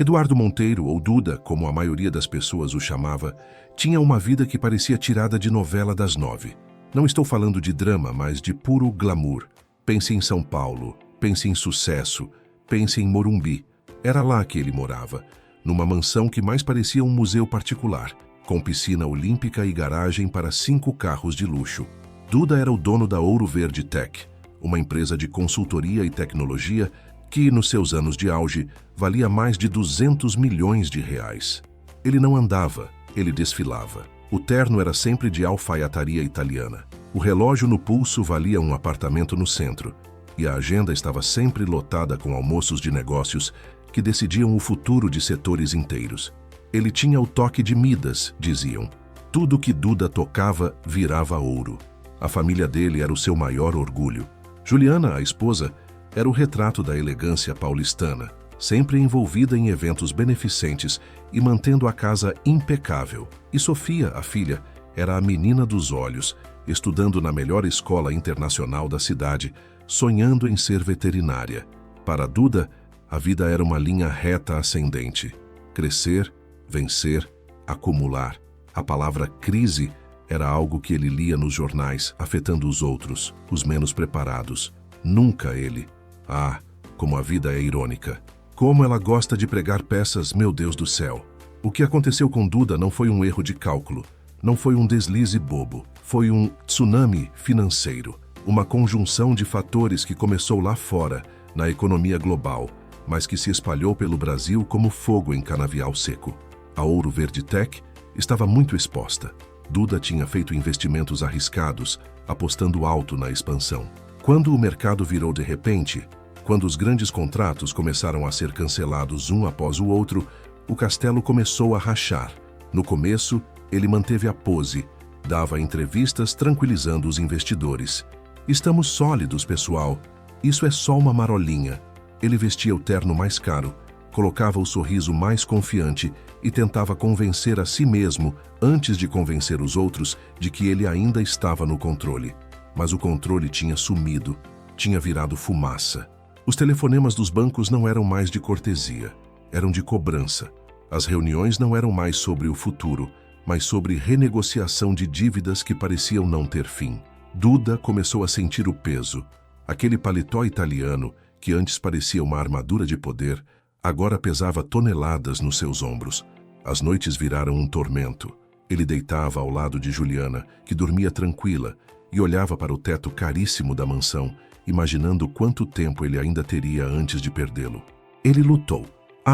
Eduardo Monteiro, ou Duda, como a maioria das pessoas o chamava, tinha uma vida que parecia tirada de novela das 9. Não estou falando de drama, mas de puro glamour. Pense em São Paulo, pense em sucesso, pense em Morumbi. Era lá que ele morava, numa mansão que mais parecia um museu particular, com piscina olímpica e garagem para 5 carros de luxo. Duda era o dono da Ouro Verde Tech, uma empresa de consultoria e tecnologia que, nos seus anos de auge, valia mais de 200 milhões de reais. Ele não andava, ele desfilava. O terno era sempre de alfaiataria italiana. O relógio no pulso valia um apartamento no centro. E a agenda estava sempre lotada com almoços de negócios que decidiam o futuro de setores inteiros. Ele tinha o toque de Midas, diziam. Tudo que Duda tocava virava ouro. A família dele era o seu maior orgulho. Juliana, a esposa, era o retrato da elegância paulistana, sempre envolvida em eventos beneficentes e mantendo a casa impecável. E Sofia, a filha, era a menina dos olhos, estudando na melhor escola internacional da cidade, sonhando em ser veterinária. Para Duda, a vida era uma linha reta ascendente. Crescer, vencer, acumular. A palavra crise era algo que ele lia nos jornais, afetando os outros, os menos preparados. Nunca ele. Ah, como a vida é irônica. Como ela gosta de pregar peças, meu Deus do céu. O que aconteceu com Duda não foi um erro de cálculo, não foi um deslize bobo, foi um tsunami financeiro, uma conjunção de fatores que começou lá fora, na economia global, mas que se espalhou pelo Brasil como fogo em canavial seco. A Ouro Verde Tech estava muito exposta. Duda tinha feito investimentos arriscados, apostando alto na expansão. Quando o mercado virou de repente, quando os grandes contratos começaram a ser cancelados um após o outro, o castelo começou a rachar. No começo, ele manteve a pose, dava entrevistas tranquilizando os investidores. Estamos sólidos, pessoal. Isso é só uma marolinha. Ele vestia o terno mais caro, colocava o sorriso mais confiante e tentava convencer a si mesmo, antes de convencer os outros, de que ele ainda estava no controle. Mas o controle tinha sumido, tinha virado fumaça. Os telefonemas dos bancos não eram mais de cortesia, eram de cobrança. As reuniões não eram mais sobre o futuro, mas sobre renegociação de dívidas que pareciam não ter fim. Duda começou a sentir o peso. Aquele paletó italiano, que antes parecia uma armadura de poder, agora pesava toneladas nos seus ombros. As noites viraram um tormento. Ele deitava ao lado de Juliana, que dormia tranquila, e olhava para o teto caríssimo da mansão, imaginando quanto tempo ele ainda teria antes de perdê-lo. Ele lutou.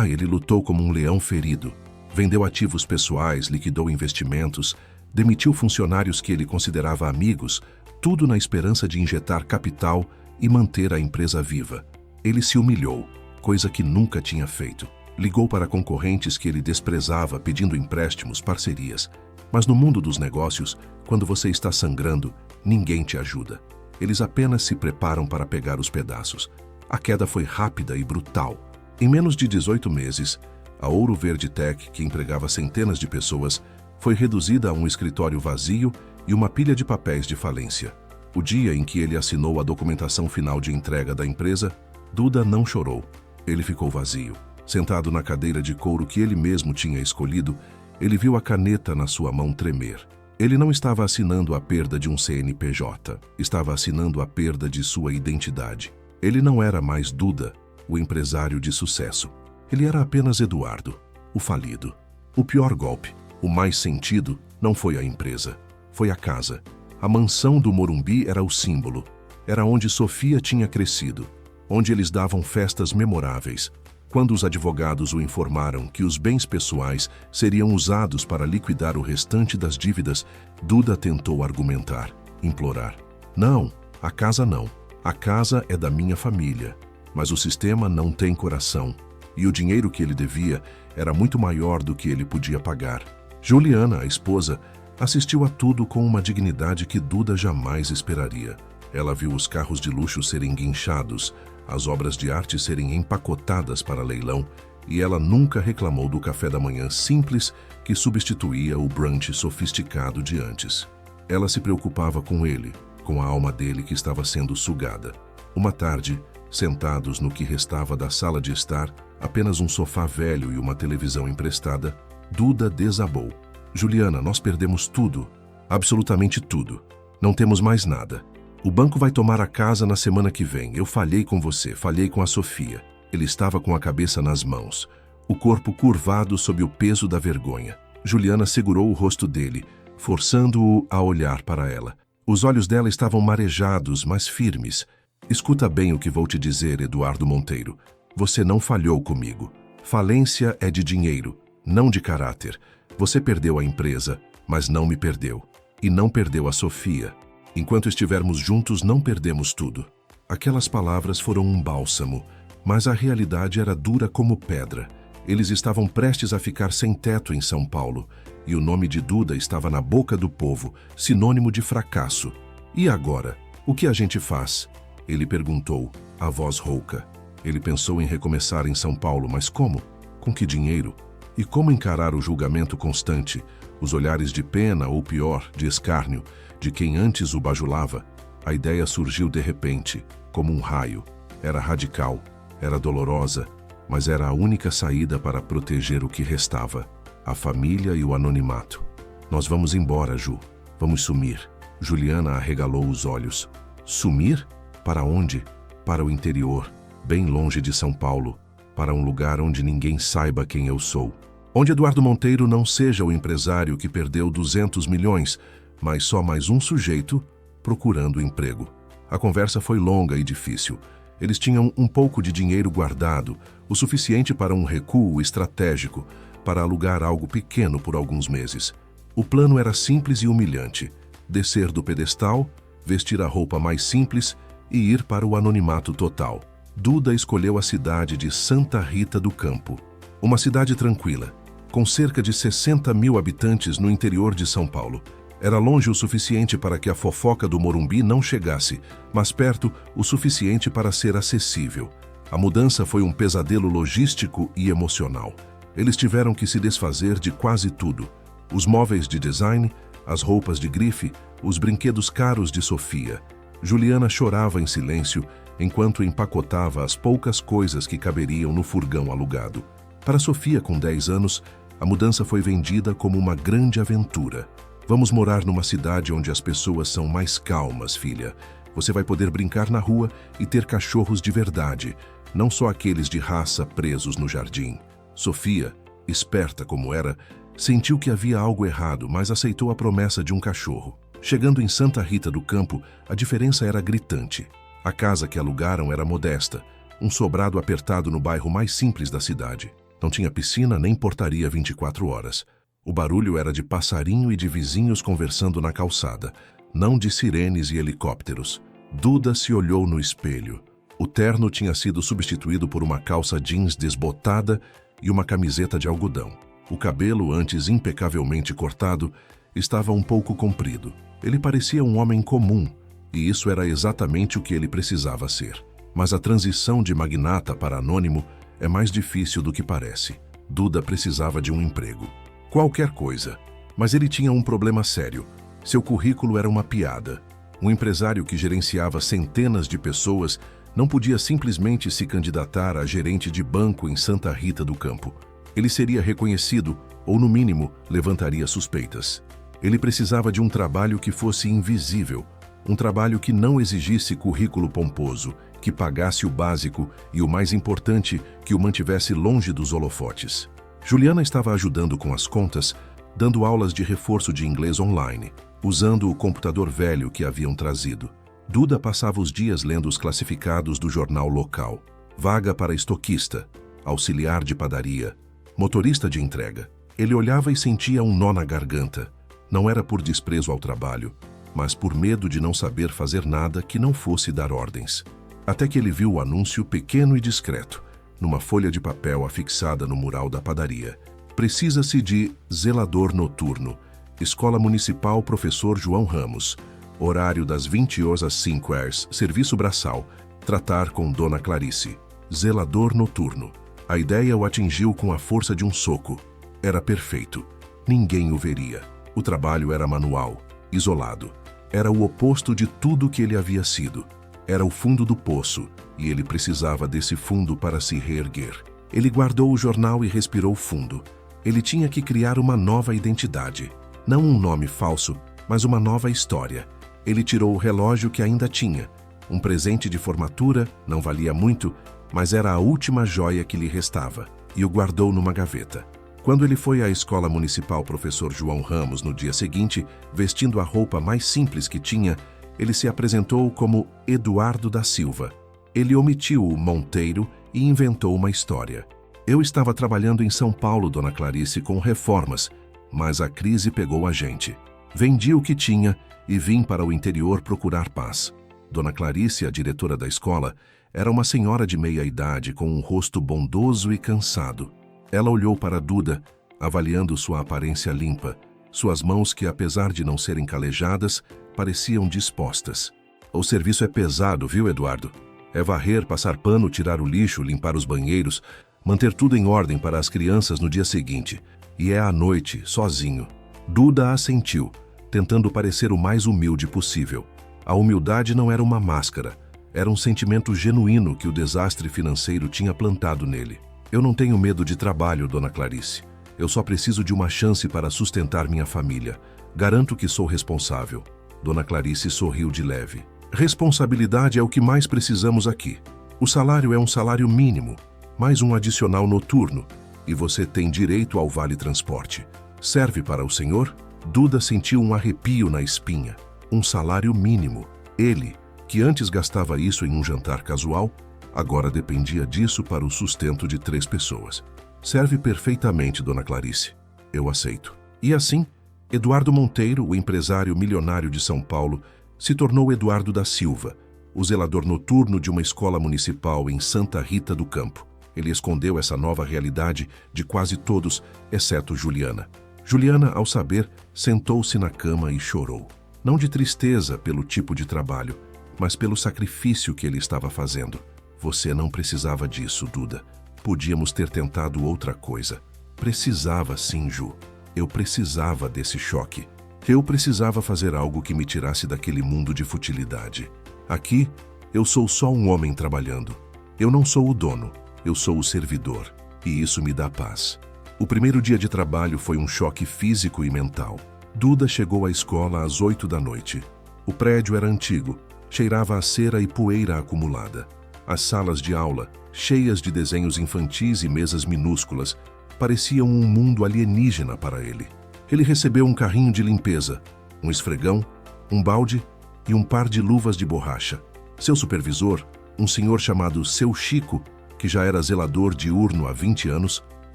Ele lutou como um leão ferido. Vendeu ativos pessoais, liquidou investimentos, demitiu funcionários que ele considerava amigos, tudo na esperança de injetar capital e manter a empresa viva. Ele se humilhou, coisa que nunca tinha feito. Ligou para concorrentes que ele desprezava, pedindo empréstimos, parcerias. Mas no mundo dos negócios, quando você está sangrando, ninguém te ajuda. Eles apenas se preparam para pegar os pedaços. A queda foi rápida e brutal. Em menos de 18 meses, a Ouro Verde Tech, que empregava centenas de pessoas, foi reduzida a um escritório vazio e uma pilha de papéis de falência. O dia em que ele assinou a documentação final de entrega da empresa, Duda não chorou. Ele ficou vazio. Sentado na cadeira de couro que ele mesmo tinha escolhido, ele viu a caneta na sua mão tremer. Ele não estava assinando a perda de um CNPJ, estava assinando a perda de sua identidade. Ele não era mais Duda, o empresário de sucesso. Ele era apenas Eduardo, o falido. O pior golpe, o mais sentido, não foi a empresa, foi a casa. A mansão do Morumbi era o símbolo. Era onde Sofia tinha crescido, onde eles davam festas memoráveis. Quando os advogados o informaram que os bens pessoais seriam usados para liquidar o restante das dívidas, Duda tentou argumentar, implorar. Não, a casa não. A casa é da minha família, mas o sistema não tem coração. E o dinheiro que ele devia era muito maior do que ele podia pagar. Juliana, a esposa, assistiu a tudo com uma dignidade que Duda jamais esperaria. Ela viu os carros de luxo serem guinchados, as obras de arte serem empacotadas para leilão, e ela nunca reclamou do café da manhã simples que substituía o brunch sofisticado de antes. Ela se preocupava com ele, com a alma dele que estava sendo sugada. Uma tarde, sentados no que restava da sala de estar, Apenas um sofá velho e uma televisão emprestada. Duda desabou. Juliana, nós perdemos tudo. Absolutamente tudo. Não temos mais nada. O banco vai tomar a casa na semana que vem. Eu falhei com você, falhei com a Sofia. Ele estava com a cabeça nas mãos, o corpo curvado sob o peso da vergonha. Juliana segurou o rosto dele, forçando-o a olhar para ela. Os olhos dela estavam marejados, mas firmes. Escuta bem o que vou te dizer, Eduardo Monteiro. Você não falhou comigo. Falência é de dinheiro, não de caráter. Você perdeu a empresa, mas não me perdeu. E não perdeu a Sofia. Enquanto estivermos juntos, não perdemos tudo. Aquelas palavras foram um bálsamo, mas a realidade era dura como pedra. Eles estavam prestes a ficar sem teto em São Paulo, e o nome de Duda estava na boca do povo, sinônimo de fracasso. E agora? O que a gente faz? Ele perguntou, a voz rouca. Ele pensou em recomeçar em São Paulo, mas como? Com que dinheiro? E como encarar o julgamento constante, os olhares de pena ou pior, de escárnio, de quem antes o bajulava? A ideia surgiu de repente, como um raio. Era radical, era dolorosa, mas era a única saída para proteger o que restava, a família e o anonimato. Nós vamos embora, Ju. Vamos sumir. Juliana arregalou os olhos. Sumir? Para onde? Para o interior, bem longe de São Paulo, para um lugar onde ninguém saiba quem eu sou. Onde Eduardo Monteiro não seja o empresário que perdeu 200 milhões, mas só mais um sujeito procurando emprego. A conversa foi longa e difícil. Eles tinham um pouco de dinheiro guardado, o suficiente para um recuo estratégico, para alugar algo pequeno por alguns meses. O plano era simples e humilhante: descer do pedestal, vestir a roupa mais simples e ir para o anonimato total. Duda escolheu a cidade de Santa Rita do Campo. Uma cidade tranquila, com cerca de 60 mil habitantes no interior de São Paulo. Era longe o suficiente para que a fofoca do Morumbi não chegasse, mas perto o suficiente para ser acessível. A mudança foi um pesadelo logístico e emocional. Eles tiveram que se desfazer de quase tudo: os móveis de design, as roupas de grife, os brinquedos caros de Sofia. Juliana chorava em silêncio enquanto empacotava as poucas coisas que caberiam no furgão alugado. Para Sofia, com 10 anos, a mudança foi vendida como uma grande aventura. Vamos morar numa cidade onde as pessoas são mais calmas, filha. Você vai poder brincar na rua e ter cachorros de verdade, não só aqueles de raça presos no jardim. Sofia, esperta como era, sentiu que havia algo errado, mas aceitou a promessa de um cachorro. Chegando em Santa Rita do Campo, a diferença era gritante. A casa que alugaram era modesta, um sobrado apertado no bairro mais simples da cidade. Não tinha piscina nem portaria 24 horas. O barulho era de passarinho e de vizinhos conversando na calçada, não de sirenes e helicópteros. Duda se olhou no espelho. O terno tinha sido substituído por uma calça jeans desbotada e uma camiseta de algodão. O cabelo, antes impecavelmente cortado, estava um pouco comprido. Ele parecia um homem comum, e isso era exatamente o que ele precisava ser. Mas a transição de magnata para anônimo é mais difícil do que parece. Duda precisava de um emprego. Qualquer coisa. Mas ele tinha um problema sério. Seu currículo era uma piada. Um empresário que gerenciava centenas de pessoas não podia simplesmente se candidatar a gerente de banco em Santa Rita do Campo. Ele seria reconhecido, ou no mínimo, levantaria suspeitas. Ele precisava de um trabalho que fosse invisível, um trabalho que não exigisse currículo pomposo, que pagasse o básico e, o mais importante, que o mantivesse longe dos holofotes. Juliana estava ajudando com as contas, dando aulas de reforço de inglês online, usando o computador velho que haviam trazido. Duda passava os dias lendo os classificados do jornal local. Vaga para estoquista, auxiliar de padaria, motorista de entrega. Ele olhava e sentia um nó na garganta. Não era por desprezo ao trabalho, mas por medo de não saber fazer nada que não fosse dar ordens. Até que ele viu o anúncio pequeno e discreto, numa folha de papel afixada no mural da padaria. Precisa-se de zelador noturno. Escola Municipal Professor João Ramos. Horário das 20 horas às 5 horas. Serviço braçal. Tratar com Dona Clarice. Zelador noturno. A ideia o atingiu com a força de um soco. Era perfeito. Ninguém o veria. O trabalho era manual, isolado. Era o oposto de tudo que ele havia sido. Era o fundo do poço, e ele precisava desse fundo para se reerguer. Ele guardou o jornal e respirou fundo. Ele tinha que criar uma nova identidade. Não um nome falso, mas uma nova história. Ele tirou o relógio que ainda tinha. Um presente de formatura, não valia muito, mas era a última joia que lhe restava, e o guardou numa gaveta. Quando ele foi à escola municipal Professor João Ramos no dia seguinte, vestindo a roupa mais simples que tinha, ele se apresentou como Eduardo da Silva. Ele omitiu o Monteiro e inventou uma história. Eu estava trabalhando em São Paulo, Dona Clarice, com reformas, mas a crise pegou a gente. Vendi o que tinha e vim para o interior procurar paz. Dona Clarice, a diretora da escola, era uma senhora de meia-idade com um rosto bondoso e cansado. Ela olhou para Duda, avaliando sua aparência limpa, suas mãos que, apesar de não serem calejadas, pareciam dispostas. O serviço é pesado, viu, Eduardo? É varrer, passar pano, tirar o lixo, limpar os banheiros, manter tudo em ordem para as crianças no dia seguinte. E é à noite, sozinho. Duda assentiu, tentando parecer o mais humilde possível. A humildade não era uma máscara, era um sentimento genuíno que o desastre financeiro tinha plantado nele. Eu não tenho medo de trabalho, Dona Clarice. Eu só preciso de uma chance para sustentar minha família. Garanto que sou responsável. Dona Clarice sorriu de leve. Responsabilidade é o que mais precisamos aqui. O salário é um salário mínimo, mais um adicional noturno, e você tem direito ao vale-transporte. Serve para o senhor? Duda sentiu um arrepio na espinha. Um salário mínimo. Ele, que antes gastava isso em um jantar casual, agora dependia disso para o sustento de 3 pessoas. Serve perfeitamente, Dona Clarice. Eu aceito. E assim, Eduardo Monteiro, o empresário milionário de São Paulo, se tornou Eduardo da Silva, o zelador noturno de uma escola municipal em Santa Rita do Campo. Ele escondeu essa nova realidade de quase todos, exceto Juliana. Juliana, ao saber, sentou-se na cama e chorou. Não de tristeza pelo tipo de trabalho, mas pelo sacrifício que ele estava fazendo. Você não precisava disso, Duda. Podíamos ter tentado outra coisa. Precisava sim, Ju. Eu precisava desse choque. Eu precisava fazer algo que me tirasse daquele mundo de futilidade. Aqui, eu sou só um homem trabalhando. Eu não sou o dono, eu sou o servidor. E isso me dá paz. O primeiro dia de trabalho foi um choque físico e mental. Duda chegou à escola às 8 da noite. O prédio era antigo, cheirava a cera e poeira acumulada. As salas de aula, cheias de desenhos infantis e mesas minúsculas, pareciam um mundo alienígena para ele. Ele recebeu um carrinho de limpeza, um esfregão, um balde e um par de luvas de borracha. Seu supervisor, um senhor chamado Seu Chico, que já era zelador diurno há 20 anos,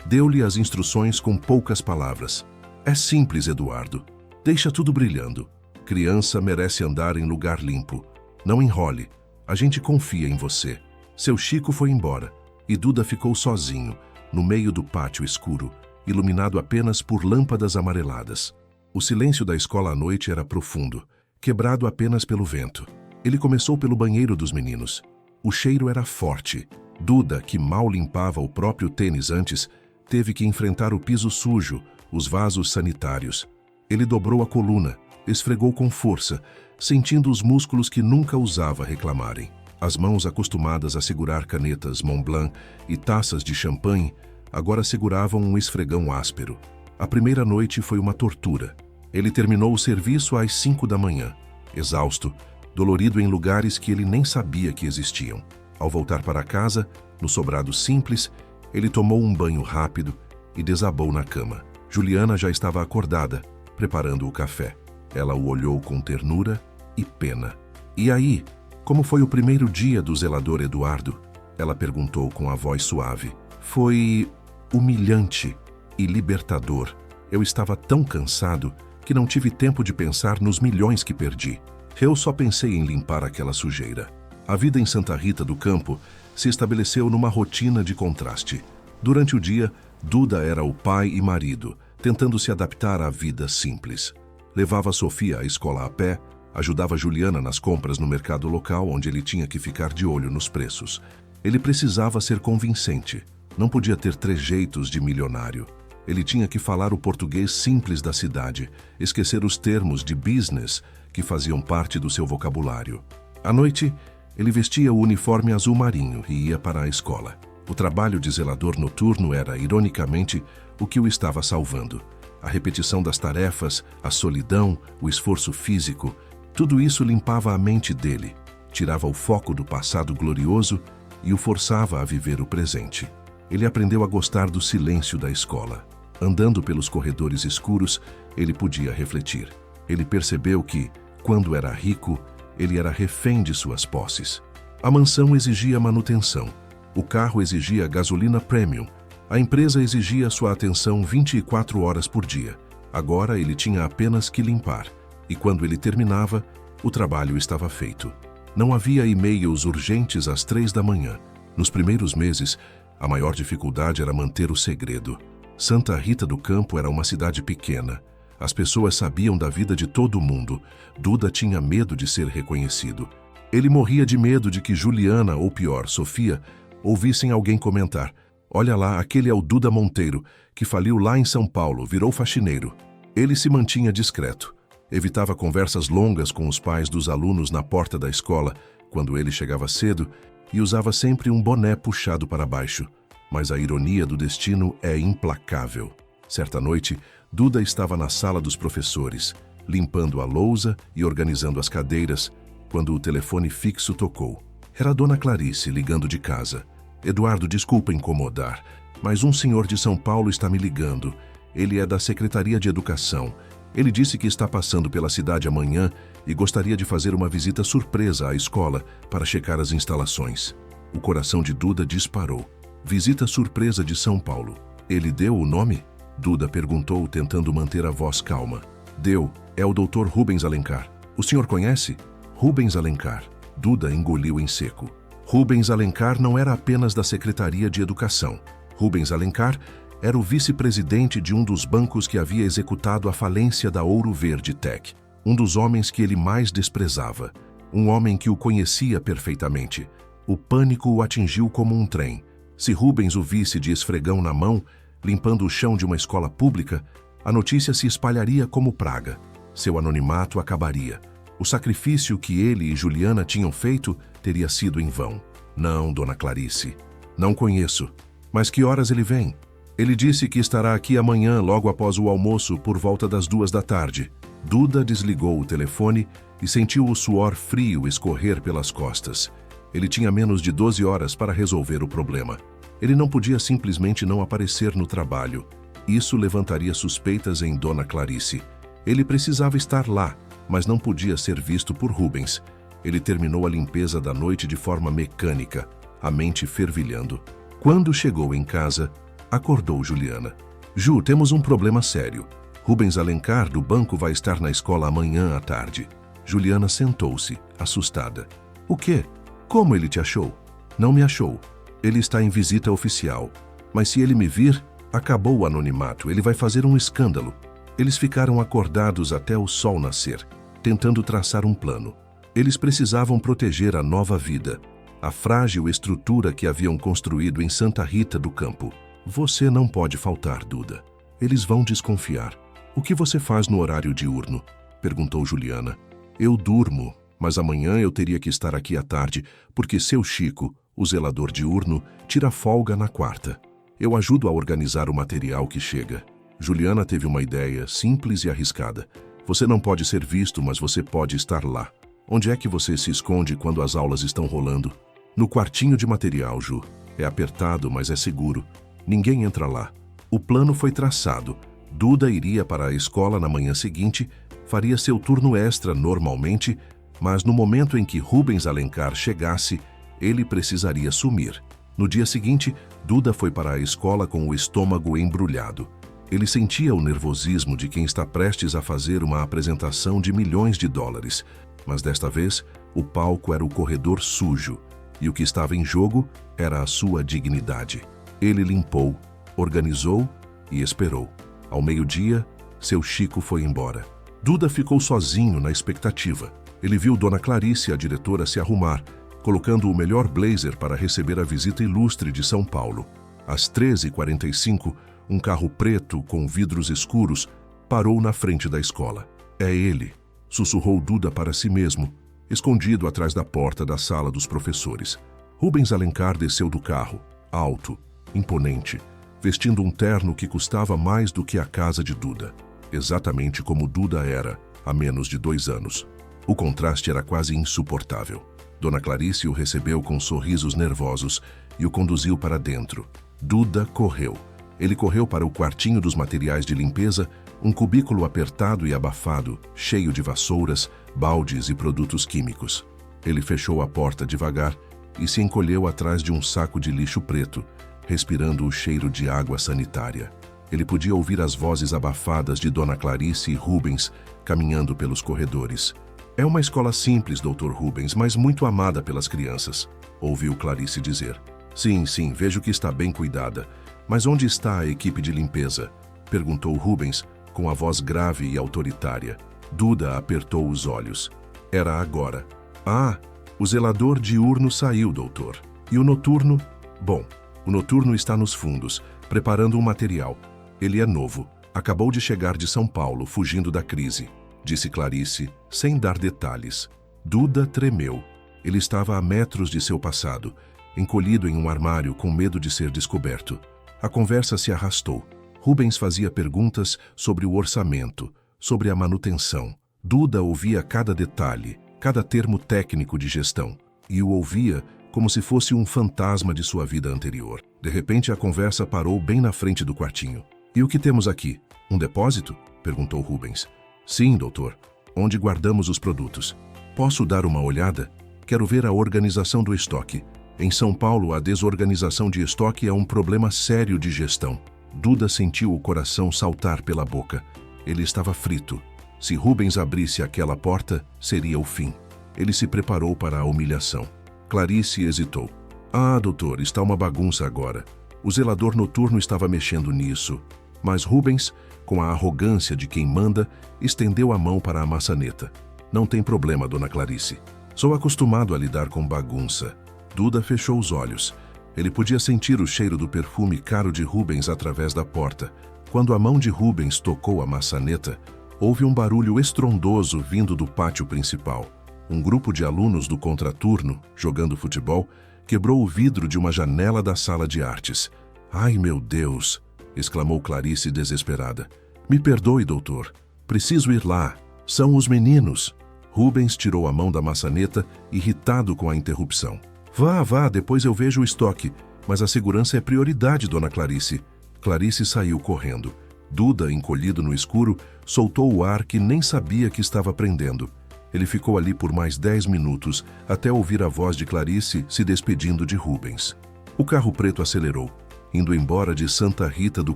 deu-lhe as instruções com poucas palavras. É simples, Eduardo. Deixa tudo brilhando. Criança merece andar em lugar limpo. Não enrole. A gente confia em você. Seu Chico foi embora e Duda ficou sozinho, no meio do pátio escuro, iluminado apenas por lâmpadas amareladas. O silêncio da escola à noite era profundo, quebrado apenas pelo vento. Ele começou pelo banheiro dos meninos. O cheiro era forte. Duda, que mal limpava o próprio tênis antes, teve que enfrentar o piso sujo, os vasos sanitários. Ele dobrou a coluna, esfregou com força, sentindo os músculos que nunca usava reclamarem. As mãos acostumadas a segurar canetas Montblanc e taças de champanhe, agora seguravam um esfregão áspero. A primeira noite foi uma tortura. Ele terminou o serviço às 5 da manhã, exausto, dolorido em lugares que ele nem sabia que existiam. Ao voltar para casa, no sobrado simples, ele tomou um banho rápido e desabou na cama. Juliana já estava acordada, preparando o café. Ela o olhou com ternura e pena. E aí, como foi o primeiro dia do zelador Eduardo? Ela perguntou com a voz suave. Foi humilhante e libertador. Eu estava tão cansado que não tive tempo de pensar nos milhões que perdi. Eu só pensei em limpar aquela sujeira. A vida em Santa Rita do Campo se estabeleceu numa rotina de contraste. Durante o dia, Duda era o pai e marido, tentando se adaptar à vida simples. Levava Sofia à escola a pé, ajudava Juliana nas compras no mercado local, onde ele tinha que ficar de olho nos preços. Ele precisava ser convincente. Não podia ter trejeitos de milionário. Ele tinha que falar o português simples da cidade, esquecer os termos de business que faziam parte do seu vocabulário. À noite, ele vestia o uniforme azul marinho e ia para a escola. O trabalho de zelador noturno era, ironicamente, o que o estava salvando. A repetição das tarefas, a solidão, o esforço físico, tudo isso limpava a mente dele, tirava o foco do passado glorioso e o forçava a viver o presente. Ele aprendeu a gostar do silêncio da escola. Andando pelos corredores escuros, ele podia refletir. Ele percebeu que, quando era rico, ele era refém de suas posses. A mansão exigia manutenção. O carro exigia gasolina premium. A empresa exigia sua atenção 24 horas por dia. Agora ele tinha apenas que limpar. E quando ele terminava, o trabalho estava feito. Não havia e-mails urgentes às 3 da manhã. Nos primeiros meses, a maior dificuldade era manter o segredo. Santa Rita do Campo era uma cidade pequena. As pessoas sabiam da vida de todo mundo. Duda tinha medo de ser reconhecido. Ele morria de medo de que Juliana, ou pior, Sofia, ouvissem alguém comentar: "Olha lá, aquele é o Duda Monteiro, que faliu lá em São Paulo, virou faxineiro." Ele se mantinha discreto. Evitava conversas longas com os pais dos alunos na porta da escola, quando ele chegava cedo, e usava sempre um boné puxado para baixo. Mas a ironia do destino é implacável. Certa noite, Duda estava na sala dos professores, limpando a lousa e organizando as cadeiras, quando o telefone fixo tocou. Era a dona Clarice ligando de casa. "Eduardo, desculpa incomodar, mas um senhor de São Paulo está me ligando. Ele é da Secretaria de Educação. Ele disse que está passando pela cidade amanhã e gostaria de fazer uma visita surpresa à escola para checar as instalações." O coração de Duda disparou. Visita surpresa de São Paulo. Ele deu o nome? Duda perguntou, tentando manter a voz calma. Deu. É o Dr. Rubens Alencar. O senhor conhece? Rubens Alencar. Duda engoliu em seco. Rubens Alencar não era apenas da Secretaria de Educação. Rubens Alencar era o vice-presidente de um dos bancos que havia executado a falência da Ouro Verde Tech. Um dos homens que ele mais desprezava. Um homem que o conhecia perfeitamente. O pânico o atingiu como um trem. Se Rubens o visse de esfregão na mão, limpando o chão de uma escola pública, a notícia se espalharia como praga. Seu anonimato acabaria. O sacrifício que ele e Juliana tinham feito teria sido em vão. Não, dona Clarice. Não conheço. Mas que horas ele vem? Ele disse que estará aqui amanhã, logo após o almoço, por volta das 2 da tarde. Duda desligou o telefone e sentiu o suor frio escorrer pelas costas. Ele tinha menos de 12 horas para resolver o problema. Ele não podia simplesmente não aparecer no trabalho. Isso levantaria suspeitas em Dona Clarice. Ele precisava estar lá, mas não podia ser visto por Rubens. Ele terminou a limpeza da noite de forma mecânica, a mente fervilhando. Quando chegou em casa, acordou Juliana. Ju, temos um problema sério. Rubens Alencar, do banco, vai estar na escola amanhã à tarde. Juliana sentou-se, assustada. O quê? Como ele te achou? Não me achou. Ele está em visita oficial. Mas se ele me vir, acabou o anonimato. Ele vai fazer um escândalo. Eles ficaram acordados até o sol nascer, tentando traçar um plano. Eles precisavam proteger a nova vida, a frágil estrutura que haviam construído em Santa Rita do Campo. Você não pode faltar, Duda. Eles vão desconfiar. O que você faz no horário diurno? Perguntou Juliana. Eu durmo, mas amanhã eu teria que estar aqui à tarde, porque seu Chico, o zelador diurno, tira folga na quarta. Eu ajudo a organizar o material que chega. Juliana teve uma ideia simples e arriscada. Você não pode ser visto, mas você pode estar lá. Onde é que você se esconde quando as aulas estão rolando? No quartinho de material, Ju. É apertado, mas é seguro. Ninguém entra lá. O plano foi traçado. Duda iria para a escola na manhã seguinte, faria seu turno extra normalmente, mas no momento em que Rubens Alencar chegasse, ele precisaria sumir. No dia seguinte, Duda foi para a escola com o estômago embrulhado. Ele sentia o nervosismo de quem está prestes a fazer uma apresentação de milhões de dólares, mas desta vez o palco era o corredor sujo e o que estava em jogo era a sua dignidade. Ele limpou, organizou e esperou. Ao meio-dia, seu Chico foi embora. Duda ficou sozinho na expectativa. Ele viu Dona Clarice, a diretora, se arrumar, colocando o melhor blazer para receber a visita ilustre de São Paulo. Às 13h45, um carro preto com vidros escuros parou na frente da escola. É ele, sussurrou Duda para si mesmo, escondido atrás da porta da sala dos professores. Rubens Alencar desceu do carro. alto, imponente, vestindo um terno que custava mais do que a casa de Duda. Exatamente como Duda era, há menos de 2 anos. O contraste era quase insuportável. Dona Clarice o recebeu com sorrisos nervosos e o conduziu para dentro. Duda correu. Ele correu para o quartinho dos materiais de limpeza, um cubículo apertado e abafado, cheio de vassouras, baldes e produtos químicos. Ele fechou a porta devagar e se encolheu atrás de um saco de lixo preto, respirando o cheiro de água sanitária. Ele podia ouvir as vozes abafadas de Dona Clarice e Rubens caminhando pelos corredores. "É uma escola simples, Dr. Rubens, mas muito amada pelas crianças", ouviu Clarice dizer. Sim, vejo que está bem cuidada. Mas onde está a equipe de limpeza?", perguntou Rubens, com a voz grave e autoritária. Duda apertou os olhos. Era agora. "Ah, o zelador diurno saiu, doutor. E o noturno? Bom, o noturno está nos fundos, preparando um material. Ele é novo. Acabou de chegar de São Paulo, fugindo da crise", disse Clarice, sem dar detalhes. Duda tremeu. Ele estava a metros de seu passado, encolhido em um armário com medo de ser descoberto. A conversa se arrastou. Rubens fazia perguntas sobre o orçamento, sobre a manutenção. Duda ouvia cada detalhe, cada termo técnico de gestão, e o ouvia como se fosse um fantasma de sua vida anterior. De repente, a conversa parou bem na frente do quartinho. "E o que temos aqui? Um depósito?", perguntou Rubens. "Sim, doutor. Onde guardamos os produtos. Posso dar uma olhada? Quero ver a organização do estoque. Em São Paulo, a desorganização de estoque é um problema sério de gestão." Duda sentiu o coração saltar pela boca. Ele estava frito. Se Rubens abrisse aquela porta, seria o fim. Ele se preparou para a humilhação. Clarice hesitou. "Ah, doutor, está uma bagunça agora. O zelador noturno estava mexendo nisso." Mas Rubens, com a arrogância de quem manda, estendeu a mão para a maçaneta. "Não tem problema, dona Clarice. Sou acostumado a lidar com bagunça." Duda fechou os olhos. Ele podia sentir o cheiro do perfume caro de Rubens através da porta. Quando a mão de Rubens tocou a maçaneta, houve um barulho estrondoso vindo do pátio principal. Um grupo de alunos do contraturno, jogando futebol, quebrou o vidro de uma janela da sala de artes. "Ai, meu Deus!" exclamou Clarice desesperada. "Me perdoe, doutor. Preciso ir lá. São os meninos." Rubens tirou a mão da maçaneta, irritado com a interrupção. Vá, depois eu vejo o estoque. Mas a segurança é prioridade, dona Clarice." Clarice saiu correndo. Duda, encolhido no escuro, soltou o ar que nem sabia que estava prendendo. Ele ficou ali por mais 10 minutos, até ouvir a voz de Clarice se despedindo de Rubens. O carro preto acelerou, indo embora de Santa Rita do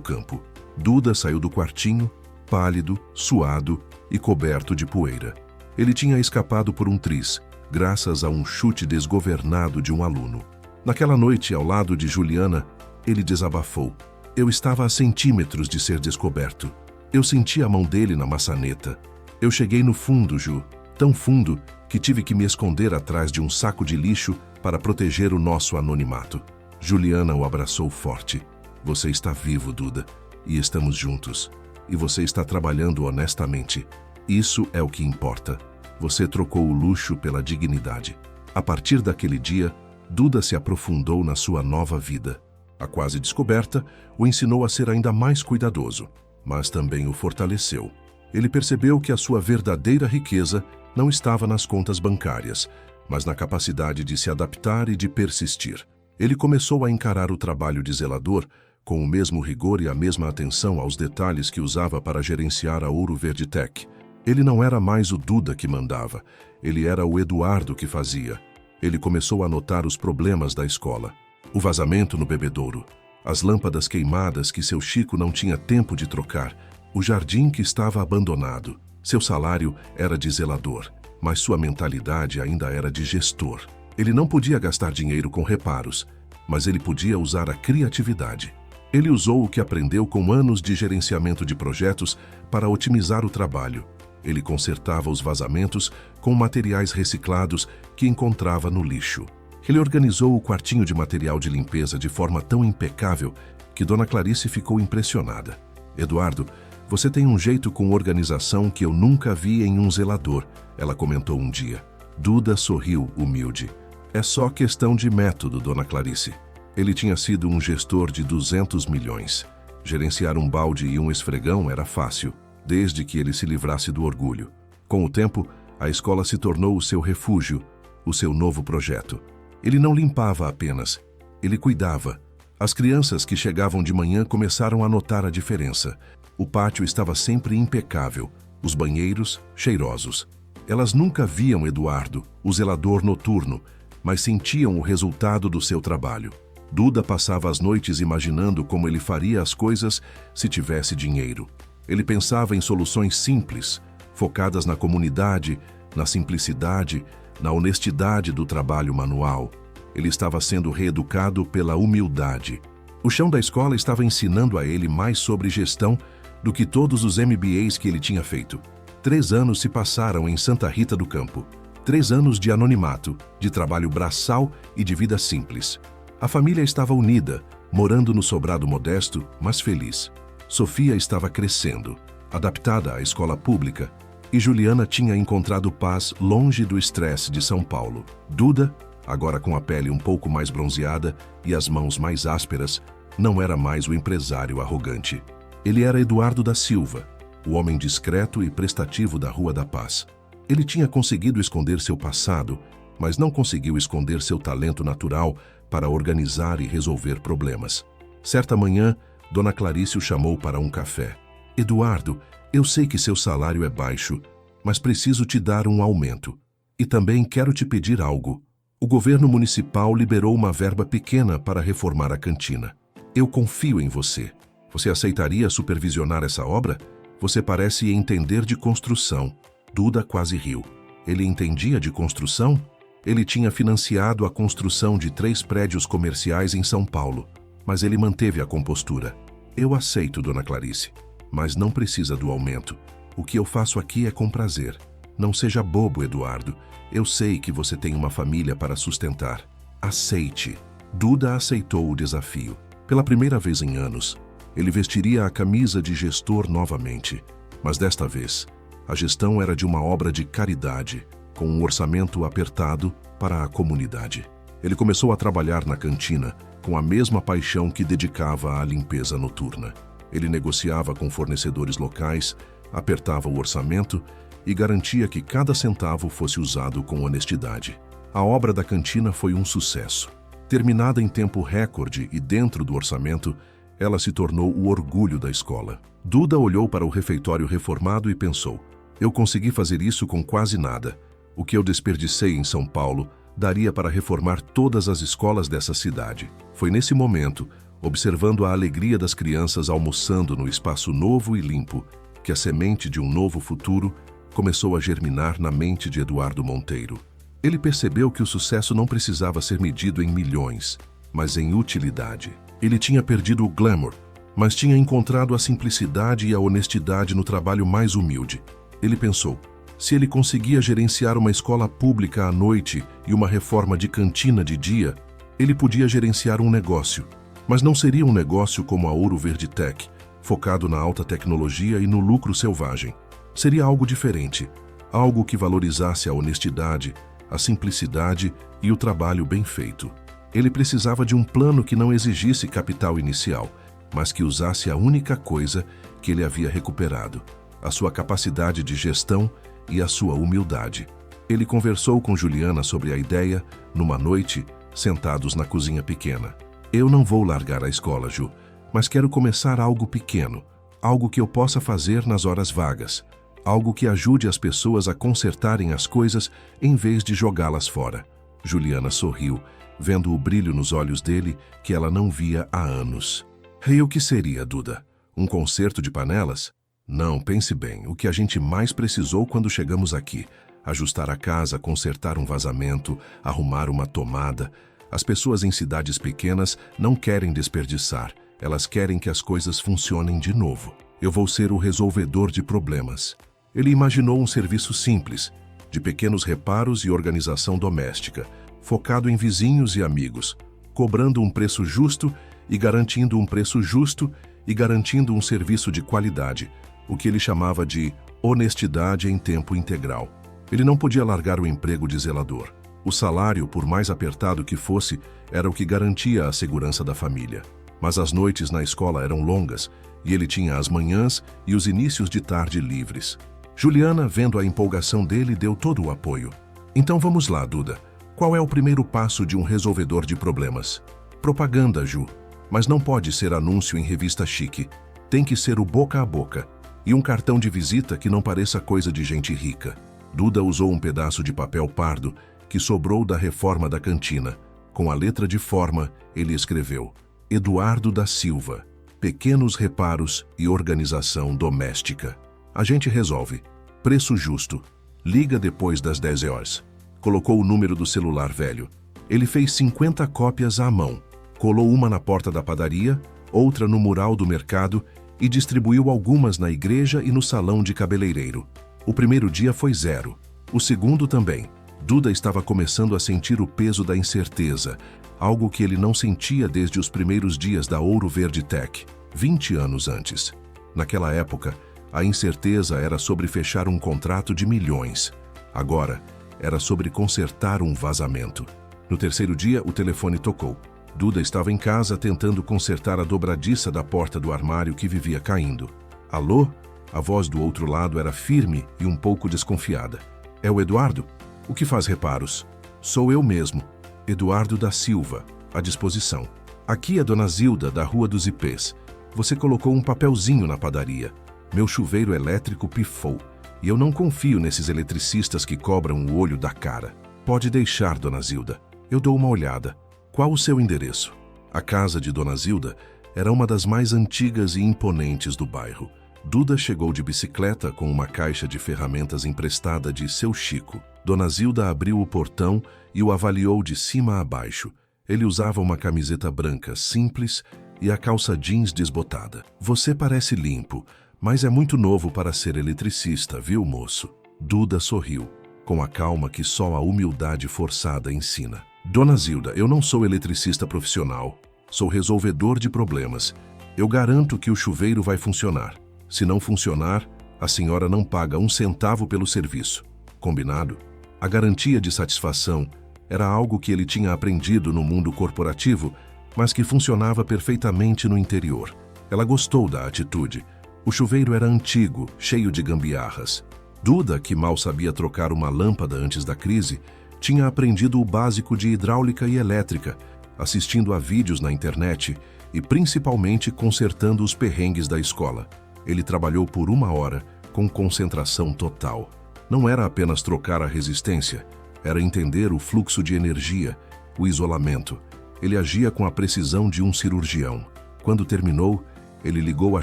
Campo. Duda saiu do quartinho, pálido, suado e coberto de poeira. Ele tinha escapado por um triz, graças a um chute desgovernado de um aluno. Naquela noite, ao lado de Juliana, ele desabafou. "Eu estava a centímetros de ser descoberto. Eu senti a mão dele na maçaneta. Eu cheguei no fundo, Ju, tão fundo que tive que me esconder atrás de um saco de lixo para proteger o nosso anonimato." Juliana o abraçou forte. "Você está vivo, Duda, e estamos juntos. E você está trabalhando honestamente. Isso é o que importa. Você trocou o luxo pela dignidade." A partir daquele dia, Duda se aprofundou na sua nova vida. A quase descoberta o ensinou a ser ainda mais cuidadoso, mas também o fortaleceu. Ele percebeu que a sua verdadeira riqueza não estava nas contas bancárias, mas na capacidade de se adaptar e de persistir. Ele começou a encarar o trabalho de zelador com o mesmo rigor e a mesma atenção aos detalhes que usava para gerenciar a Ouro Verde Tech. Ele não era mais o Duda que mandava, ele era o Eduardo que fazia. Ele começou a notar os problemas da escola. O vazamento no bebedouro, as lâmpadas queimadas que seu Chico não tinha tempo de trocar, o jardim que estava abandonado. Seu salário era de zelador, mas sua mentalidade ainda era de gestor. Ele não podia gastar dinheiro com reparos, mas ele podia usar a criatividade. Ele usou o que aprendeu com anos de gerenciamento de projetos para otimizar o trabalho. Ele consertava os vazamentos com materiais reciclados que encontrava no lixo. Ele organizou o quartinho de material de limpeza de forma tão impecável que Dona Clarice ficou impressionada. "Eduardo, você tem um jeito com organização que eu nunca vi em um zelador", ela comentou um dia. Duda sorriu, humilde. "É só questão de método, Dona Clarice." Ele tinha sido um gestor de 200 milhões. Gerenciar um balde e um esfregão era fácil, desde que ele se livrasse do orgulho. Com o tempo, a escola se tornou o seu refúgio, o seu novo projeto. Ele não limpava apenas, ele cuidava. As crianças que chegavam de manhã começaram a notar a diferença. O pátio estava sempre impecável, os banheiros cheirosos. Elas nunca viam Eduardo, o zelador noturno, mas sentiam o resultado do seu trabalho. Duda passava as noites imaginando como ele faria as coisas se tivesse dinheiro. Ele pensava em soluções simples, focadas na comunidade, na simplicidade, na honestidade do trabalho manual. Ele estava sendo reeducado pela humildade. O chão da escola estava ensinando a ele mais sobre gestão do que todos os MBAs que ele tinha feito. 3 anos se passaram em Santa Rita do Campo. 3 anos de anonimato, de trabalho braçal e de vida simples. A família estava unida, morando no sobrado modesto, mas feliz. Sofia estava crescendo, adaptada à escola pública, e Juliana tinha encontrado paz longe do estresse de São Paulo. Duda, agora com a pele um pouco mais bronzeada e as mãos mais ásperas, não era mais o empresário arrogante. Ele era Eduardo da Silva, o homem discreto e prestativo da Rua da Paz. Ele tinha conseguido esconder seu passado, mas não conseguiu esconder seu talento natural para organizar e resolver problemas. Certa manhã, Dona Clarice o chamou para um café. Eduardo, eu sei que seu salário é baixo, mas preciso te dar um aumento. E também quero te pedir algo. O governo municipal liberou uma verba pequena para reformar a cantina. Eu confio em você. Você aceitaria supervisionar essa obra? Você parece entender de construção. Duda quase riu. Ele entendia de construção? Ele tinha financiado a construção de 3 prédios comerciais em São Paulo, mas ele manteve a compostura. Eu aceito, Dona Clarice, mas não precisa do aumento. O que eu faço aqui é com prazer. Não seja bobo, Eduardo. Eu sei que você tem uma família para sustentar. Aceite. Duda aceitou o desafio. Pela primeira vez em anos, ele vestiria a camisa de gestor novamente, mas desta vez, a gestão era de uma obra de caridade, com um orçamento apertado para a comunidade. Ele começou a trabalhar na cantina com a mesma paixão que dedicava à limpeza noturna. Ele negociava com fornecedores locais, apertava o orçamento e garantia que cada centavo fosse usado com honestidade. A obra da cantina foi um sucesso. Terminada em tempo recorde e dentro do orçamento, ela se tornou o orgulho da escola. Duda olhou para o refeitório reformado e pensou: eu consegui fazer isso com quase nada. O que eu desperdicei em São Paulo daria para reformar todas as escolas dessa cidade. Foi nesse momento, observando a alegria das crianças almoçando no espaço novo e limpo, que a semente de um novo futuro começou a germinar na mente de Eduardo Monteiro. Ele percebeu que o sucesso não precisava ser medido em milhões, mas em utilidade. Ele tinha perdido o glamour, mas tinha encontrado a simplicidade e a honestidade no trabalho mais humilde. Ele pensou: se ele conseguia gerenciar uma escola pública à noite e uma reforma de cantina de dia, ele podia gerenciar um negócio. Mas não seria um negócio como a Ouro Verde Tech, focado na alta tecnologia e no lucro selvagem. Seria algo diferente, algo que valorizasse a honestidade, a simplicidade e o trabalho bem feito. Ele precisava de um plano que não exigisse capital inicial, mas que usasse a única coisa que ele havia recuperado: a sua capacidade de gestão e a sua humildade. Ele conversou com Juliana sobre a ideia, numa noite, sentados na cozinha pequena. Eu não vou largar a escola, Ju, mas quero começar algo pequeno, algo que eu possa fazer nas horas vagas, algo que ajude as pessoas a consertarem as coisas em vez de jogá-las fora. Juliana sorriu, vendo o brilho nos olhos dele que ela não via há anos. E o que seria, Duda? Um concerto de panelas? Não, pense bem, o que a gente mais precisou quando chegamos aqui: ajustar a casa, consertar um vazamento, arrumar uma tomada. As pessoas em cidades pequenas não querem desperdiçar, elas querem que as coisas funcionem de novo. Eu vou ser o resolvedor de problemas. Ele imaginou um serviço simples, de pequenos reparos e organização doméstica, focado em vizinhos e amigos, cobrando um preço justo e garantindo um preço justo e garantindo um serviço de qualidade, o que ele chamava de honestidade em tempo integral. Ele não podia largar o emprego de zelador. O salário, por mais apertado que fosse, era o que garantia a segurança da família. Mas as noites na escola eram longas e ele tinha as manhãs e os inícios de tarde livres. Juliana, vendo a empolgação dele, deu todo o apoio. Então vamos lá, Duda. Qual é o primeiro passo de um resolvedor de problemas? Propaganda, Ju. Mas não pode ser anúncio em revista chique. Tem que ser o boca a boca. E um cartão de visita que não pareça coisa de gente rica. Duda usou um pedaço de papel pardo que sobrou da reforma da cantina. Com a letra de forma, ele escreveu: Eduardo da Silva, pequenos reparos e organização doméstica. A gente resolve. Preço justo. Liga depois das 10 horas. Colocou o número do celular velho. Ele fez 50 cópias à mão. Colou uma na porta da padaria, outra no mural do mercado e distribuiu algumas na igreja e no salão de cabeleireiro. O primeiro dia foi 0. O segundo também. Duda estava começando a sentir o peso da incerteza, algo que ele não sentia desde os primeiros dias da Ouro Verde Tech, 20 anos antes. Naquela época, a incerteza era sobre fechar um contrato de milhões. Agora, era sobre consertar um vazamento. No terceiro dia, o telefone tocou. Duda estava em casa tentando consertar a dobradiça da porta do armário que vivia caindo. Alô? A voz do outro lado era firme e um pouco desconfiada. É o Eduardo? O que faz reparos? Sou eu mesmo, Eduardo da Silva, à disposição. Aqui é Dona Zilda, da Rua dos Ipês. Você colocou um papelzinho na padaria. Meu chuveiro elétrico pifou, e eu não confio nesses eletricistas que cobram o olho da cara. Pode deixar, Dona Zilda. Eu dou uma olhada. Qual o seu endereço? A casa de Dona Zilda era uma das mais antigas e imponentes do bairro. Duda chegou de bicicleta com uma caixa de ferramentas emprestada de seu Chico. Dona Zilda abriu o portão e o avaliou de cima a baixo. Ele usava uma camiseta branca simples e a calça jeans desbotada. Você parece limpo, mas é muito novo para ser eletricista, viu, moço? Duda sorriu, com a calma que só a humildade forçada ensina. Dona Zilda, eu não sou eletricista profissional. Sou resolvedor de problemas. Eu garanto que o chuveiro vai funcionar. Se não funcionar, a senhora não paga um centavo pelo serviço. Combinado? A garantia de satisfação era algo que ele tinha aprendido no mundo corporativo, mas que funcionava perfeitamente no interior. Ela gostou da atitude. O chuveiro era antigo, cheio de gambiarras. Duda, que mal sabia trocar uma lâmpada antes da crise, tinha aprendido o básico de hidráulica e elétrica, assistindo a vídeos na internet e principalmente consertando os perrengues da escola. Ele trabalhou por 1 hora, com concentração total. Não era apenas trocar a resistência, era entender o fluxo de energia, o isolamento. Ele agia com a precisão de um cirurgião. Quando terminou, ele ligou a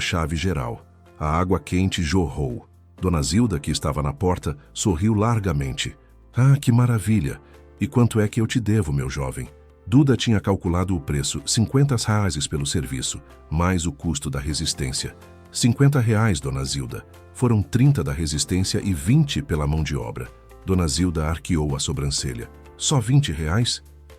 chave geral. A água quente jorrou. Dona Zilda, que estava na porta, sorriu largamente. Ah, que maravilha! E quanto é que eu te devo, meu jovem? Duda tinha calculado o preço, R$ 50 pelo serviço, mais o custo da resistência. R$ 50, Dona Zilda. Foram 30 da resistência e 20 pela mão de obra. Dona Zilda arqueou a sobrancelha. Só R$ 20?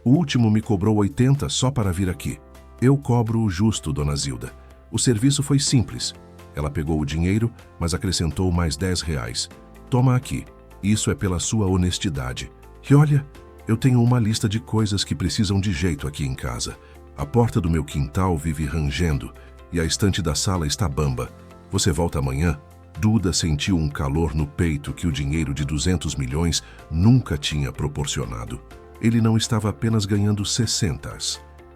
O último me cobrou 80 só para vir aqui. Eu cobro o justo, Dona Zilda. O serviço foi simples. Ela pegou o dinheiro, mas acrescentou mais R$ 10. Toma aqui. Isso é pela sua honestidade. E olha, eu tenho uma lista de coisas que precisam de jeito aqui em casa. A porta do meu quintal vive rangendo e a estante da sala está bamba. Você volta amanhã? Duda sentiu um calor no peito que o dinheiro de 200 milhões nunca tinha proporcionado. Ele não estava apenas ganhando 60.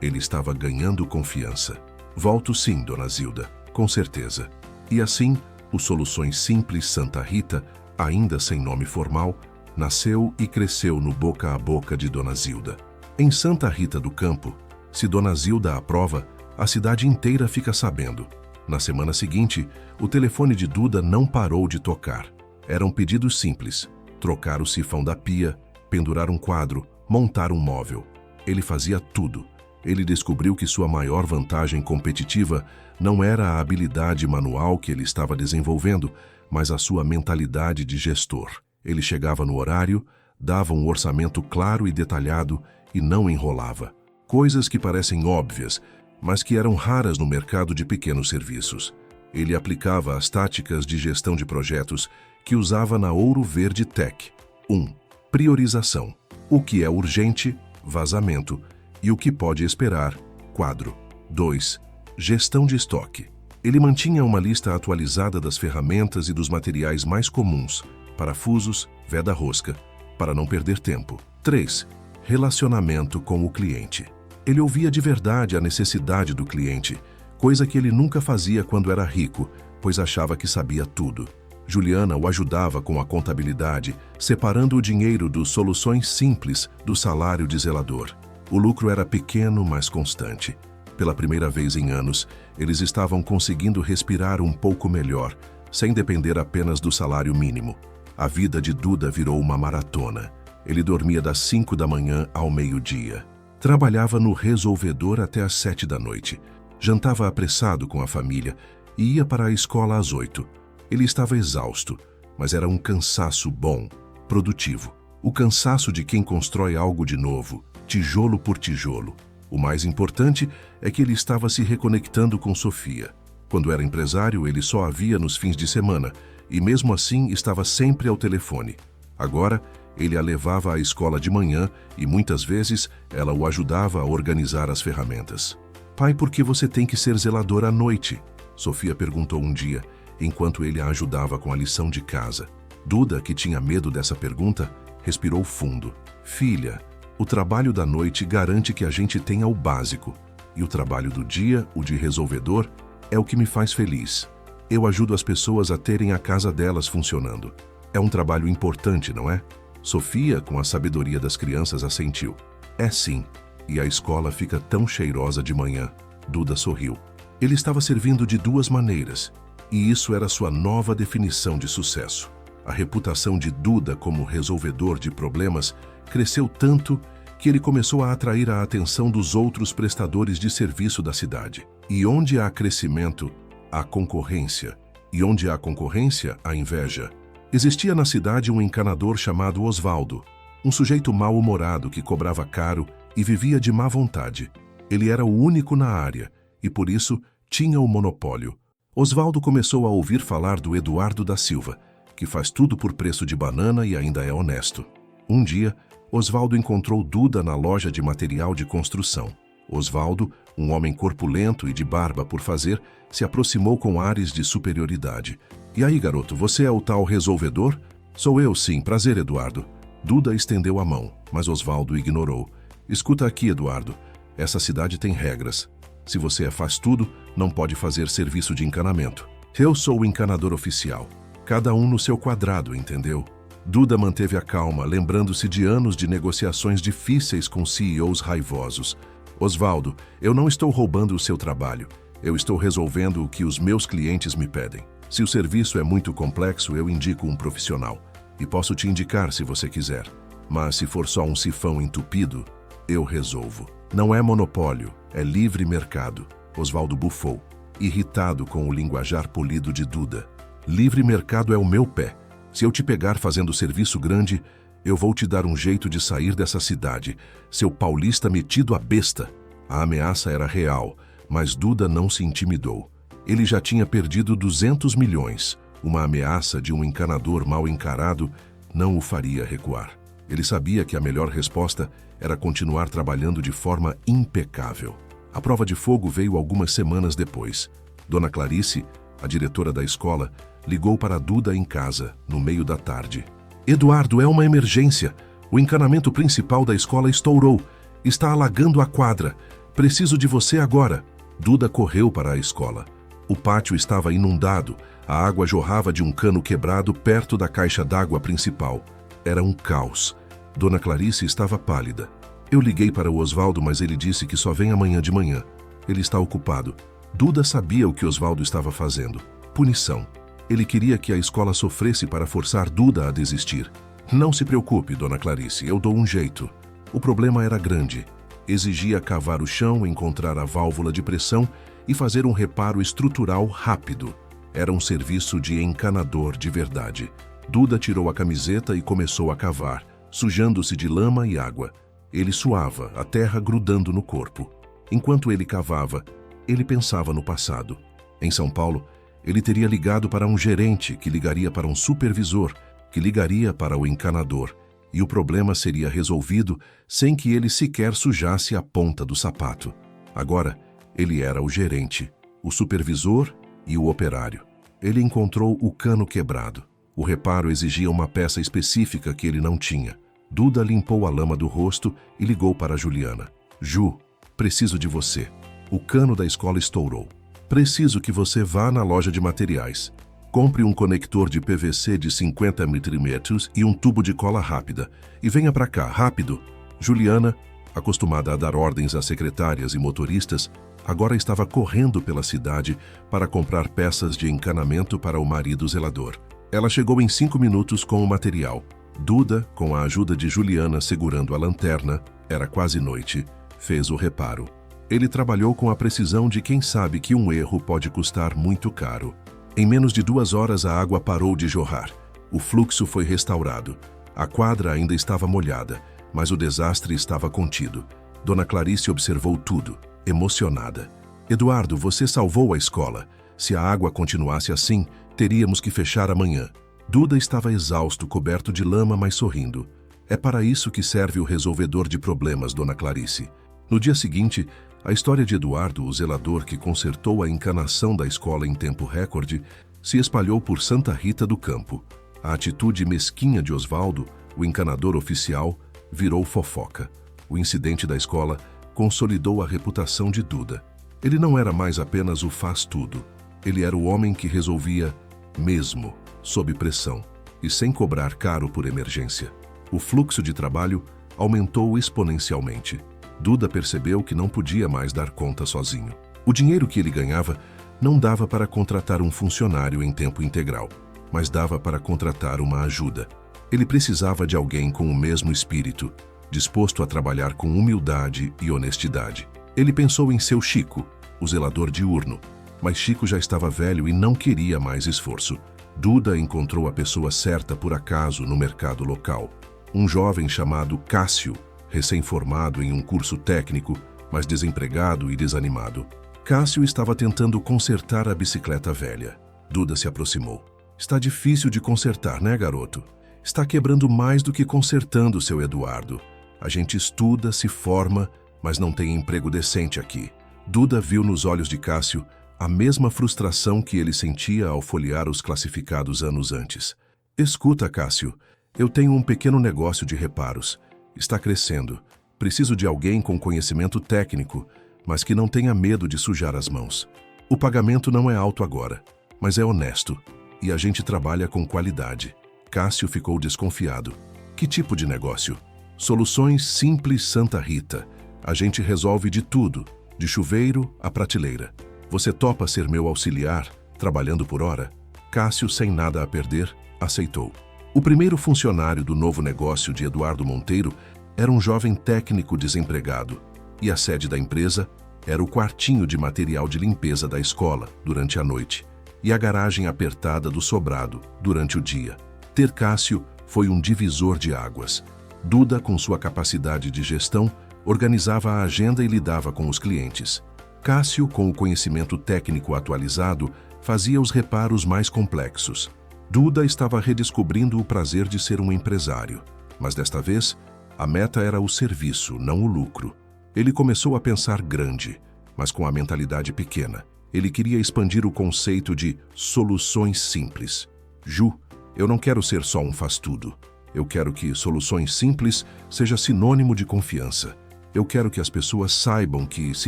Ele estava ganhando confiança. Volto sim, Dona Zilda, com certeza. E assim, o Soluções Simples Santa Rita, ainda sem nome formal, nasceu e cresceu no boca a boca de Dona Zilda. Em Santa Rita do Campo, se Dona Zilda aprova, a cidade inteira fica sabendo. Na semana seguinte, o telefone de Duda não parou de tocar. Eram pedidos simples: trocar o sifão da pia, pendurar um quadro, montar um móvel. Ele fazia tudo. Ele descobriu que sua maior vantagem competitiva não era a habilidade manual que ele estava desenvolvendo, mas a sua mentalidade de gestor. Ele chegava no horário, dava um orçamento claro e detalhado e não enrolava. Coisas que parecem óbvias, mas que eram raras no mercado de pequenos serviços. Ele aplicava as táticas de gestão de projetos que usava na Ouro Verde Tech. 1. Priorização. O que é urgente, vazamento, e o que pode esperar, quadro. 2. Gestão de estoque. Ele mantinha uma lista atualizada das ferramentas e dos materiais mais comuns, parafusos, veda-rosca, para não perder tempo. 3. Relacionamento com o cliente. Ele ouvia de verdade a necessidade do cliente, coisa que ele nunca fazia quando era rico, pois achava que sabia tudo. Juliana o ajudava com a contabilidade, separando o dinheiro dos soluções simples do salário de zelador. O lucro era pequeno, mas constante. Pela primeira vez em anos, eles estavam conseguindo respirar um pouco melhor, sem depender apenas do salário mínimo. A vida de Duda virou uma maratona. Ele dormia das 5 da manhã ao meio-dia. Trabalhava no resolvedor até às 7 da noite. Jantava apressado com a família e ia para a escola às 8. Ele estava exausto, mas era um cansaço bom, produtivo. O cansaço de quem constrói algo de novo, tijolo por tijolo. O mais importante é que ele estava se reconectando com Sofia. Quando era empresário, ele só a via nos fins de semana e mesmo assim estava sempre ao telefone. Agora, ele a levava à escola de manhã e muitas vezes ela o ajudava a organizar as ferramentas. "Pai, por que você tem que ser zelador à noite?" Sofia perguntou um dia, enquanto ele a ajudava com a lição de casa. Duda, que tinha medo dessa pergunta, respirou fundo. "Filha, o trabalho da noite garante que a gente tenha o básico, e o trabalho do dia, o de resolvedor, é o que me faz feliz. Eu ajudo as pessoas a terem a casa delas funcionando. É um trabalho importante, não é?" Sofia, com a sabedoria das crianças, assentiu. "É sim, e a escola fica tão cheirosa de manhã." Duda sorriu. Ele estava servindo de duas maneiras, e isso era sua nova definição de sucesso. A reputação de Duda como resolvedor de problemas cresceu tanto que ele começou a atrair a atenção dos outros prestadores de serviço da cidade. E onde há crescimento, há concorrência. E onde há concorrência, há inveja. Existia na cidade um encanador chamado Osvaldo, um sujeito mal-humorado que cobrava caro e vivia de má vontade. Ele era o único na área e, por isso, tinha o monopólio. Osvaldo começou a ouvir falar do Eduardo da Silva, que faz tudo por preço de banana e ainda é honesto. Um dia, Osvaldo encontrou Duda na loja de material de construção. Osvaldo, um homem corpulento e de barba por fazer, se aproximou com ares de superioridade. "E aí, garoto, você é o tal resolvedor?" "Sou eu, sim. Prazer, Eduardo." Duda estendeu a mão, mas Osvaldo ignorou. "Escuta aqui, Eduardo. Essa cidade tem regras. Se você faz tudo, não pode fazer serviço de encanamento. Eu sou o encanador oficial. Cada um no seu quadrado, entendeu?" Duda manteve a calma, lembrando-se de anos de negociações difíceis com CEOs raivosos. "Osvaldo, eu não estou roubando o seu trabalho. Eu estou resolvendo o que os meus clientes me pedem. Se o serviço é muito complexo, eu indico um profissional. E posso te indicar se você quiser. Mas se for só um sifão entupido, eu resolvo. Não é monopólio, é livre mercado." Osvaldo bufou, irritado com o linguajar polido de Duda. "Livre mercado é o meu pé. Se eu te pegar fazendo serviço grande, eu vou te dar um jeito de sair dessa cidade, seu paulista metido a besta." A ameaça era real, mas Duda não se intimidou. Ele já tinha perdido 200 milhões. Uma ameaça de um encanador mal encarado não o faria recuar. Ele sabia que a melhor resposta era continuar trabalhando de forma impecável. A prova de fogo veio algumas semanas depois. Dona Clarice, a diretora da escola, ligou para Duda em casa, no meio da tarde. "Eduardo, é uma emergência. O encanamento principal da escola estourou. Está alagando a quadra. Preciso de você agora." Duda correu para a escola. O pátio estava inundado. A água jorrava de um cano quebrado perto da caixa d'água principal. Era um caos. Dona Clarice estava pálida. "Eu liguei para o Osvaldo, mas ele disse que só vem amanhã de manhã. Ele está ocupado." Duda sabia o que Osvaldo estava fazendo. Punição. Ele queria que a escola sofresse para forçar Duda a desistir. "Não se preocupe, Dona Clarice, eu dou um jeito." O problema era grande. Exigia cavar o chão, encontrar a válvula de pressão e fazer um reparo estrutural rápido. Era um serviço de encanador de verdade. Duda tirou a camiseta e começou a cavar, sujando-se de lama e água. Ele suava, a terra grudando no corpo. Enquanto ele cavava, ele pensava no passado. Em São Paulo, ele teria ligado para um gerente, que ligaria para um supervisor, que ligaria para o encanador. e o problema seria resolvido sem que ele sequer sujasse a ponta do sapato. Agora, ele era o gerente, o supervisor e o operário. Ele encontrou o cano quebrado. O reparo exigia uma peça específica que ele não tinha. Duda limpou a lama do rosto e ligou para Juliana. Ju, preciso de você. O cano da escola estourou. Preciso que você vá na loja de materiais. Compre um conector de PVC de 50 milímetros e um tubo de cola rápida. E venha para cá, rápido. Juliana, acostumada a dar ordens às secretárias e motoristas, agora estava correndo pela cidade para comprar peças de encanamento para o marido zelador. Ela chegou em 5 minutos com o material. Duda, com a ajuda de Juliana segurando a lanterna, era quase noite, fez o reparo. Ele trabalhou com a precisão de quem sabe que um erro pode custar muito caro. Em menos de 2 horas a água parou de jorrar. O fluxo foi restaurado. A quadra ainda estava molhada, mas o desastre estava contido. Dona Clarice observou tudo, emocionada. Eduardo, você salvou a escola. Se a água continuasse assim, teríamos que fechar amanhã. Duda estava exausto, coberto de lama, mas sorrindo. É para isso que serve o resolvedor de problemas, Dona Clarice. No dia seguinte, a história de Eduardo, o zelador que consertou a encanação da escola em tempo recorde, se espalhou por Santa Rita do Campo. A atitude mesquinha de Osvaldo, o encanador oficial, virou fofoca. O incidente da escola consolidou a reputação de Duda. Ele não era mais apenas o faz-tudo. Ele era o homem que resolvia mesmo, sob pressão, e sem cobrar caro por emergência. O fluxo de trabalho aumentou exponencialmente. Duda percebeu que não podia mais dar conta sozinho. O dinheiro que ele ganhava não dava para contratar um funcionário em tempo integral, mas dava para contratar uma ajuda. Ele precisava de alguém com o mesmo espírito, disposto a trabalhar com humildade e honestidade. Ele pensou em seu Chico, o zelador diurno, mas Chico já estava velho e não queria mais esforço. Duda encontrou a pessoa certa por acaso no mercado local. Um jovem chamado Cássio, recém-formado em um curso técnico, mas desempregado e desanimado. Cássio estava tentando consertar a bicicleta velha. Duda se aproximou. Está difícil de consertar, né, garoto? Está quebrando mais do que consertando, seu Eduardo. A gente estuda, se forma, mas não tem emprego decente aqui. Duda viu nos olhos de Cássio a mesma frustração que ele sentia ao folhear os classificados anos antes. Escuta, Cássio, eu tenho um pequeno negócio de reparos. Está crescendo. Preciso de alguém com conhecimento técnico, mas que não tenha medo de sujar as mãos. O pagamento não é alto agora, mas é honesto, e a gente trabalha com qualidade. Cássio ficou desconfiado. Que tipo de negócio? Soluções Simples Santa Rita. A gente resolve de tudo, de chuveiro à prateleira. Você topa ser meu auxiliar, trabalhando por hora? Cássio, sem nada a perder, aceitou. O primeiro funcionário do novo negócio de Eduardo Monteiro era um jovem técnico desempregado, e a sede da empresa era o quartinho de material de limpeza da escola durante a noite e a garagem apertada do sobrado durante o dia. Ter Cássio foi um divisor de águas. Duda, com sua capacidade de gestão, organizava a agenda e lidava com os clientes. Cássio, com o conhecimento técnico atualizado, fazia os reparos mais complexos. Duda estava redescobrindo o prazer de ser um empresário, mas desta vez, a meta era o serviço, não o lucro. Ele começou a pensar grande, mas com a mentalidade pequena. Ele queria expandir o conceito de soluções simples. Ju, eu não quero ser só um faz-tudo. Eu quero que soluções simples seja sinônimo de confiança. Eu quero que as pessoas saibam que, se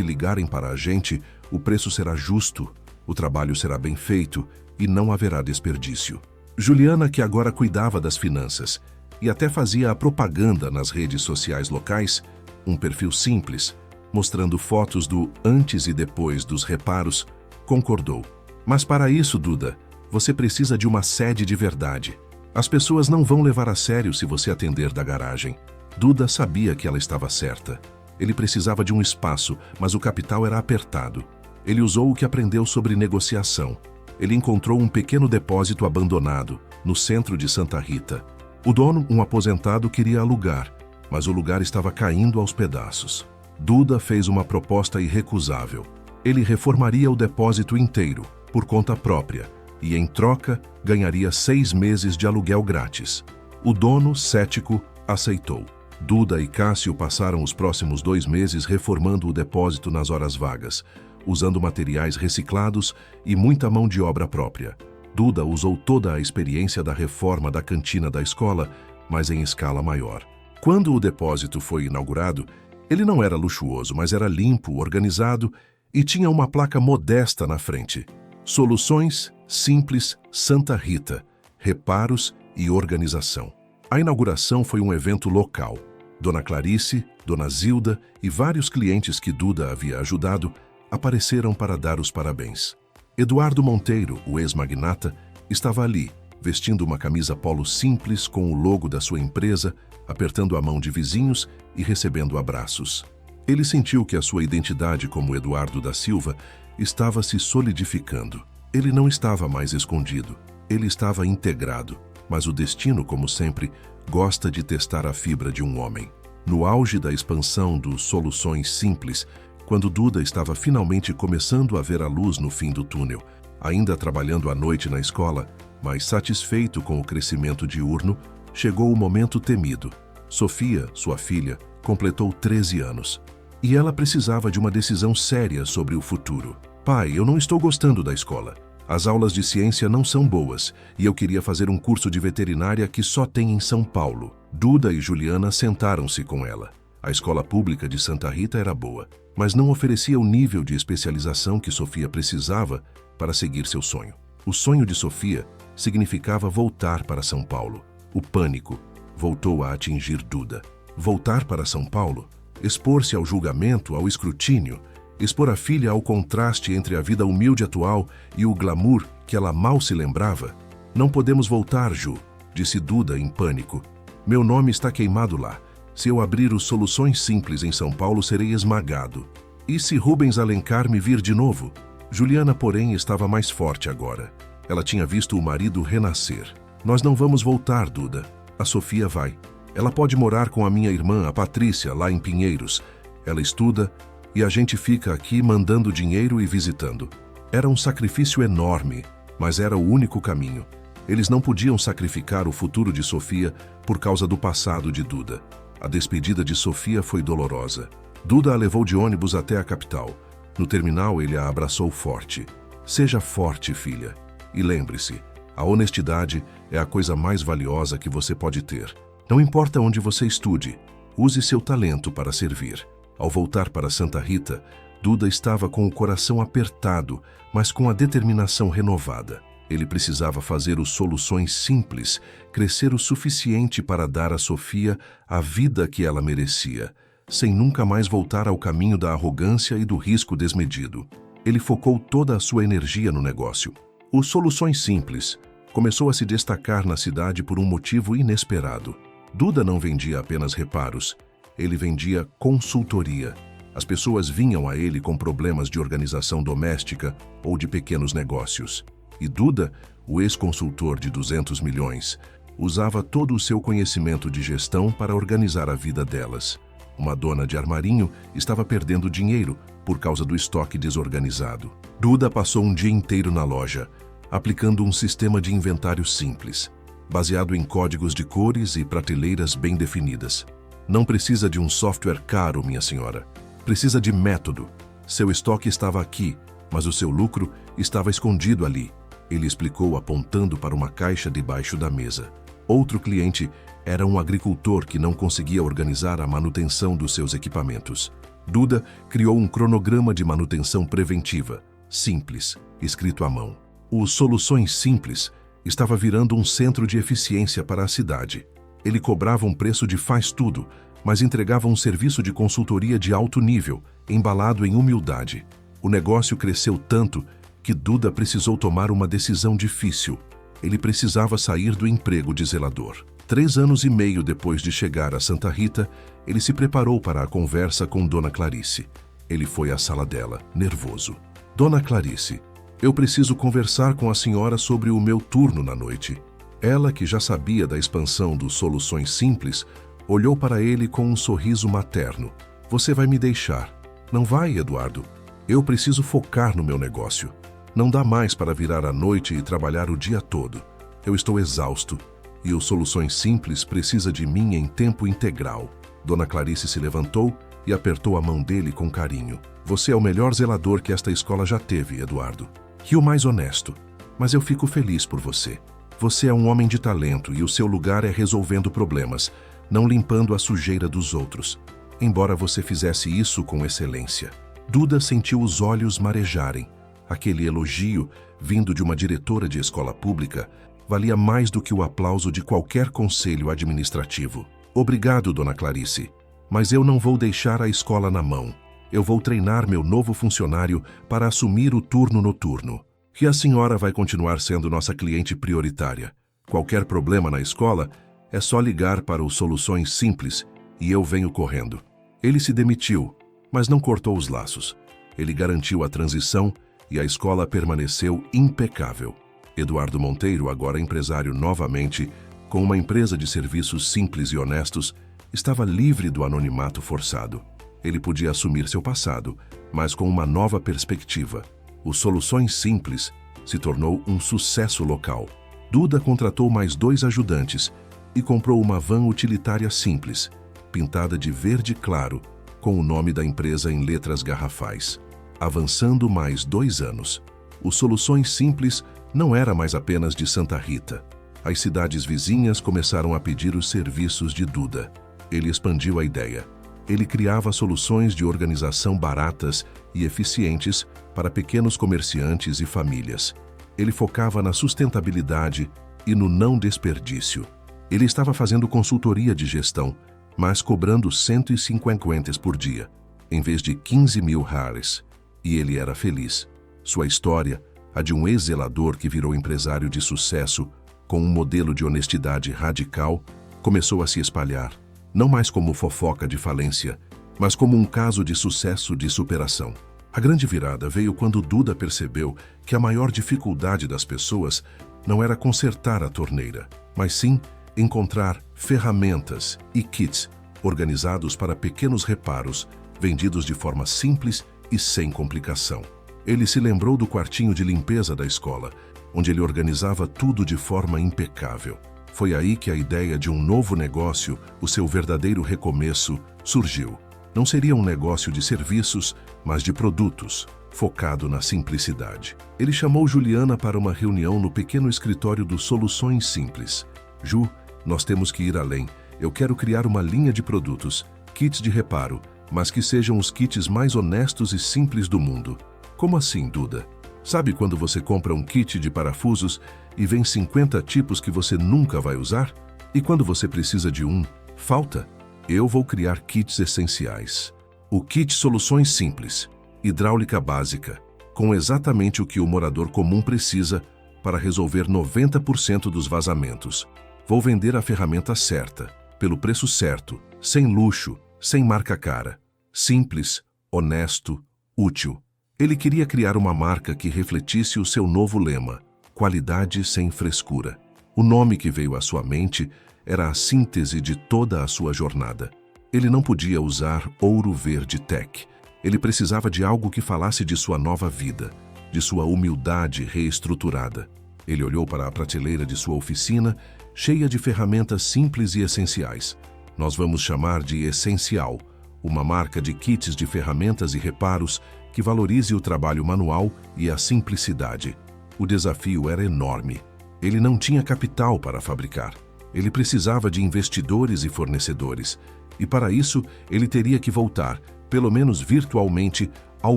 ligarem para a gente, o preço será justo, o trabalho será bem feito e não haverá desperdício. Juliana, que agora cuidava das finanças e até fazia a propaganda nas redes sociais locais, um perfil simples, mostrando fotos do antes e depois dos reparos, concordou. Mas para isso, Duda, você precisa de uma sede de verdade. As pessoas não vão levar a sério se você atender da garagem. Duda sabia que ela estava certa. Ele precisava de um espaço, mas o capital era apertado. Ele usou o que aprendeu sobre negociação. Ele encontrou um pequeno depósito abandonado, no centro de Santa Rita. O dono, um aposentado, queria alugar, mas o lugar estava caindo aos pedaços. Duda fez uma proposta irrecusável. Ele reformaria o depósito inteiro, por conta própria, e, em troca, ganharia 6 meses de aluguel grátis. O dono, cético, Aceitou. Duda e Cássio passaram os próximos 2 meses reformando o depósito nas horas vagas, usando materiais reciclados e muita mão de obra própria. Duda usou toda a experiência da reforma da cantina da escola, mas em escala maior. Quando o depósito foi inaugurado, ele não era luxuoso, mas era limpo, organizado e tinha uma placa modesta na frente. Soluções Simples Santa Rita, reparos e organização. A inauguração foi um evento local. Dona Clarice, Dona Zilda e vários clientes que Duda havia ajudado apareceram para dar os parabéns. Eduardo Monteiro, o ex-magnata, estava ali, vestindo uma camisa polo simples com o logo da sua empresa, apertando a mão de vizinhos e recebendo abraços. Ele sentiu que a sua identidade como Eduardo da Silva estava se solidificando. Ele não estava mais escondido, ele estava integrado, mas o destino, como sempre, gosta de testar a fibra de um homem. No auge da expansão dos Soluções Simples, quando Duda estava finalmente começando a ver a luz no fim do túnel, ainda trabalhando à noite na escola, mas satisfeito com o crescimento diurno, chegou o momento temido. Sofia, sua filha, completou 13 anos. E ela precisava de uma decisão séria sobre o futuro. Pai, eu não estou gostando da escola. As aulas de ciência não são boas e eu queria fazer um curso de veterinária que só tem em São Paulo. Duda e Juliana sentaram-se com ela. A escola pública de Santa Rita era boa, mas não oferecia o nível de especialização que Sofia precisava para seguir seu sonho. O sonho de Sofia significava voltar para São Paulo. O pânico voltou a atingir Duda. Voltar para São Paulo? Expor-se ao julgamento, ao escrutínio, expor a filha ao contraste entre a vida humilde atual e o glamour que ela mal se lembrava. Não podemos voltar, Ju, disse Duda em pânico. Meu nome está queimado lá. Se eu abrir os Soluções Simples em São Paulo, serei esmagado. E se Rubens Alencar me vir de novo? Juliana, porém, estava mais forte agora. Ela tinha visto o marido renascer. Nós não vamos voltar, Duda. A Sofia vai. Ela pode morar com a minha irmã, a Patrícia, lá em Pinheiros. Ela estuda e a gente fica aqui mandando dinheiro e visitando. Era um sacrifício enorme, mas era o único caminho. Eles não podiam sacrificar o futuro de Sofia por causa do passado de Duda. A despedida de Sofia foi dolorosa. Duda a levou de ônibus até a capital. No terminal, ele a abraçou forte. Seja forte, filha. E lembre-se, a honestidade é a coisa mais valiosa que você pode ter. Não importa onde você estude, use seu talento para servir. Ao voltar para Santa Rita, Duda estava com o coração apertado, mas com a determinação renovada. Ele precisava fazer os Soluções Simples crescer o suficiente para dar a Sofia a vida que ela merecia, sem nunca mais voltar ao caminho da arrogância e do risco desmedido. Ele focou toda a sua energia no negócio. Os Soluções Simples começou a se destacar na cidade por um motivo inesperado. Duda não vendia apenas reparos, ele vendia consultoria. As pessoas vinham a ele com problemas de organização doméstica ou de pequenos negócios. E Duda, o ex-consultor de 200 milhões, usava todo o seu conhecimento de gestão para organizar a vida delas. Uma dona de armarinho estava perdendo dinheiro por causa do estoque desorganizado. Duda passou um dia inteiro na loja, aplicando um sistema de inventário simples, baseado em códigos de cores e prateleiras bem definidas. Não precisa de um software caro, minha senhora. Precisa de método. Seu estoque estava aqui, mas o seu lucro estava escondido ali. Ele explicou apontando para uma caixa debaixo da mesa. Outro cliente era um agricultor que não conseguia organizar a manutenção dos seus equipamentos. Duda criou um cronograma de manutenção preventiva, simples, escrito à mão. Os Soluções Simples estava virando um centro de eficiência para a cidade. Ele cobrava um preço de faz-tudo, mas entregava um serviço de consultoria de alto nível, embalado em humildade. O negócio cresceu tanto que Duda precisou tomar uma decisão difícil. Ele precisava sair do emprego de zelador. 3 anos e meio depois de chegar a Santa Rita, ele se preparou para a conversa com Dona Clarice. Ele foi à sala dela, nervoso. Dona Clarice, eu preciso conversar com a senhora sobre o meu turno na noite. Ela, que já sabia da expansão dos Soluções Simples, olhou para ele com um sorriso materno. Você vai me deixar. Não vai, Eduardo. Eu preciso focar no meu negócio. Não dá mais para virar à noite e trabalhar o dia todo. Eu estou exausto E o Soluções Simples precisa de mim em tempo integral. Dona Clarice se levantou e apertou a mão dele com carinho. Você é o melhor zelador que esta escola já teve, Eduardo. E o mais honesto. Mas eu fico feliz por você. Você é um homem de talento e o seu lugar é resolvendo problemas, não limpando a sujeira dos outros. Embora você fizesse isso com excelência. Duda sentiu os olhos marejarem. Aquele elogio, vindo de uma diretora de escola pública, valia mais do que o aplauso de qualquer conselho administrativo. Obrigado, Dona Clarice, mas eu não vou deixar a escola na mão. Eu vou treinar meu novo funcionário para assumir o turno noturno. E a senhora vai continuar sendo nossa cliente prioritária. Qualquer problema na escola, é só ligar para o Soluções Simples e eu venho correndo. Ele se demitiu, mas não cortou os laços. Ele garantiu a transição e a escola permaneceu impecável. Eduardo Monteiro, agora empresário novamente, com uma empresa de serviços simples e honestos, estava livre do anonimato forçado. Ele podia assumir seu passado, mas com uma nova perspectiva. O Soluções Simples se tornou um sucesso local. Duda contratou mais 2 ajudantes e comprou uma van utilitária simples, pintada de verde claro, com o nome da empresa em letras garrafais. Avançando mais 2 anos, o Soluções Simples não era mais apenas de Santa Rita. As cidades vizinhas começaram a pedir os serviços de Duda. Ele expandiu a ideia. Ele criava soluções de organização baratas e eficientes para pequenos comerciantes e famílias. Ele focava na sustentabilidade e no não desperdício. Ele estava fazendo consultoria de gestão, mas cobrando 150 por dia, em vez de 15 mil reais. E ele era feliz. Sua história, a de um ex-zelador que virou empresário de sucesso, com um modelo de honestidade radical, começou a se espalhar, não mais como fofoca de falência, mas como um caso de sucesso de superação. A grande virada veio quando Duda percebeu que a maior dificuldade das pessoas não era consertar a torneira, mas sim encontrar ferramentas e kits organizados para pequenos reparos, vendidos de forma simples e sem complicação. Ele se lembrou do quartinho de limpeza da escola, onde ele organizava tudo de forma impecável. Foi aí que a ideia de um novo negócio, o seu verdadeiro recomeço, surgiu. Não seria um negócio de serviços, mas de produtos, focado na simplicidade. Ele chamou Juliana para uma reunião no pequeno escritório do Soluções Simples. Ju, nós temos que ir além. Eu quero criar uma linha de produtos, kits de reparo, mas que sejam os kits mais honestos e simples do mundo. Como assim, Duda? Sabe quando você compra um kit de parafusos e vem 50 tipos que você nunca vai usar? E quando você precisa de um, falta? Eu vou criar kits essenciais. O kit Soluções Simples, hidráulica básica, com exatamente o que o morador comum precisa para resolver 90% dos vazamentos. Vou vender a ferramenta certa, pelo preço certo, sem luxo, sem marca cara. Simples, honesto, útil. Ele queria criar uma marca que refletisse o seu novo lema, qualidade sem frescura. O nome que veio à sua mente era a síntese de toda a sua jornada. Ele não podia usar Ouro Verde Tech. Ele precisava de algo que falasse de sua nova vida, de sua humildade reestruturada. Ele olhou para a prateleira de sua oficina, cheia de ferramentas simples e essenciais. Nós vamos chamar de Essencial, uma marca de kits de ferramentas e reparos que valorize o trabalho manual e a simplicidade. O desafio era enorme. Ele não tinha capital para fabricar. Ele precisava de investidores e fornecedores. E para isso, ele teria que voltar, pelo menos virtualmente, ao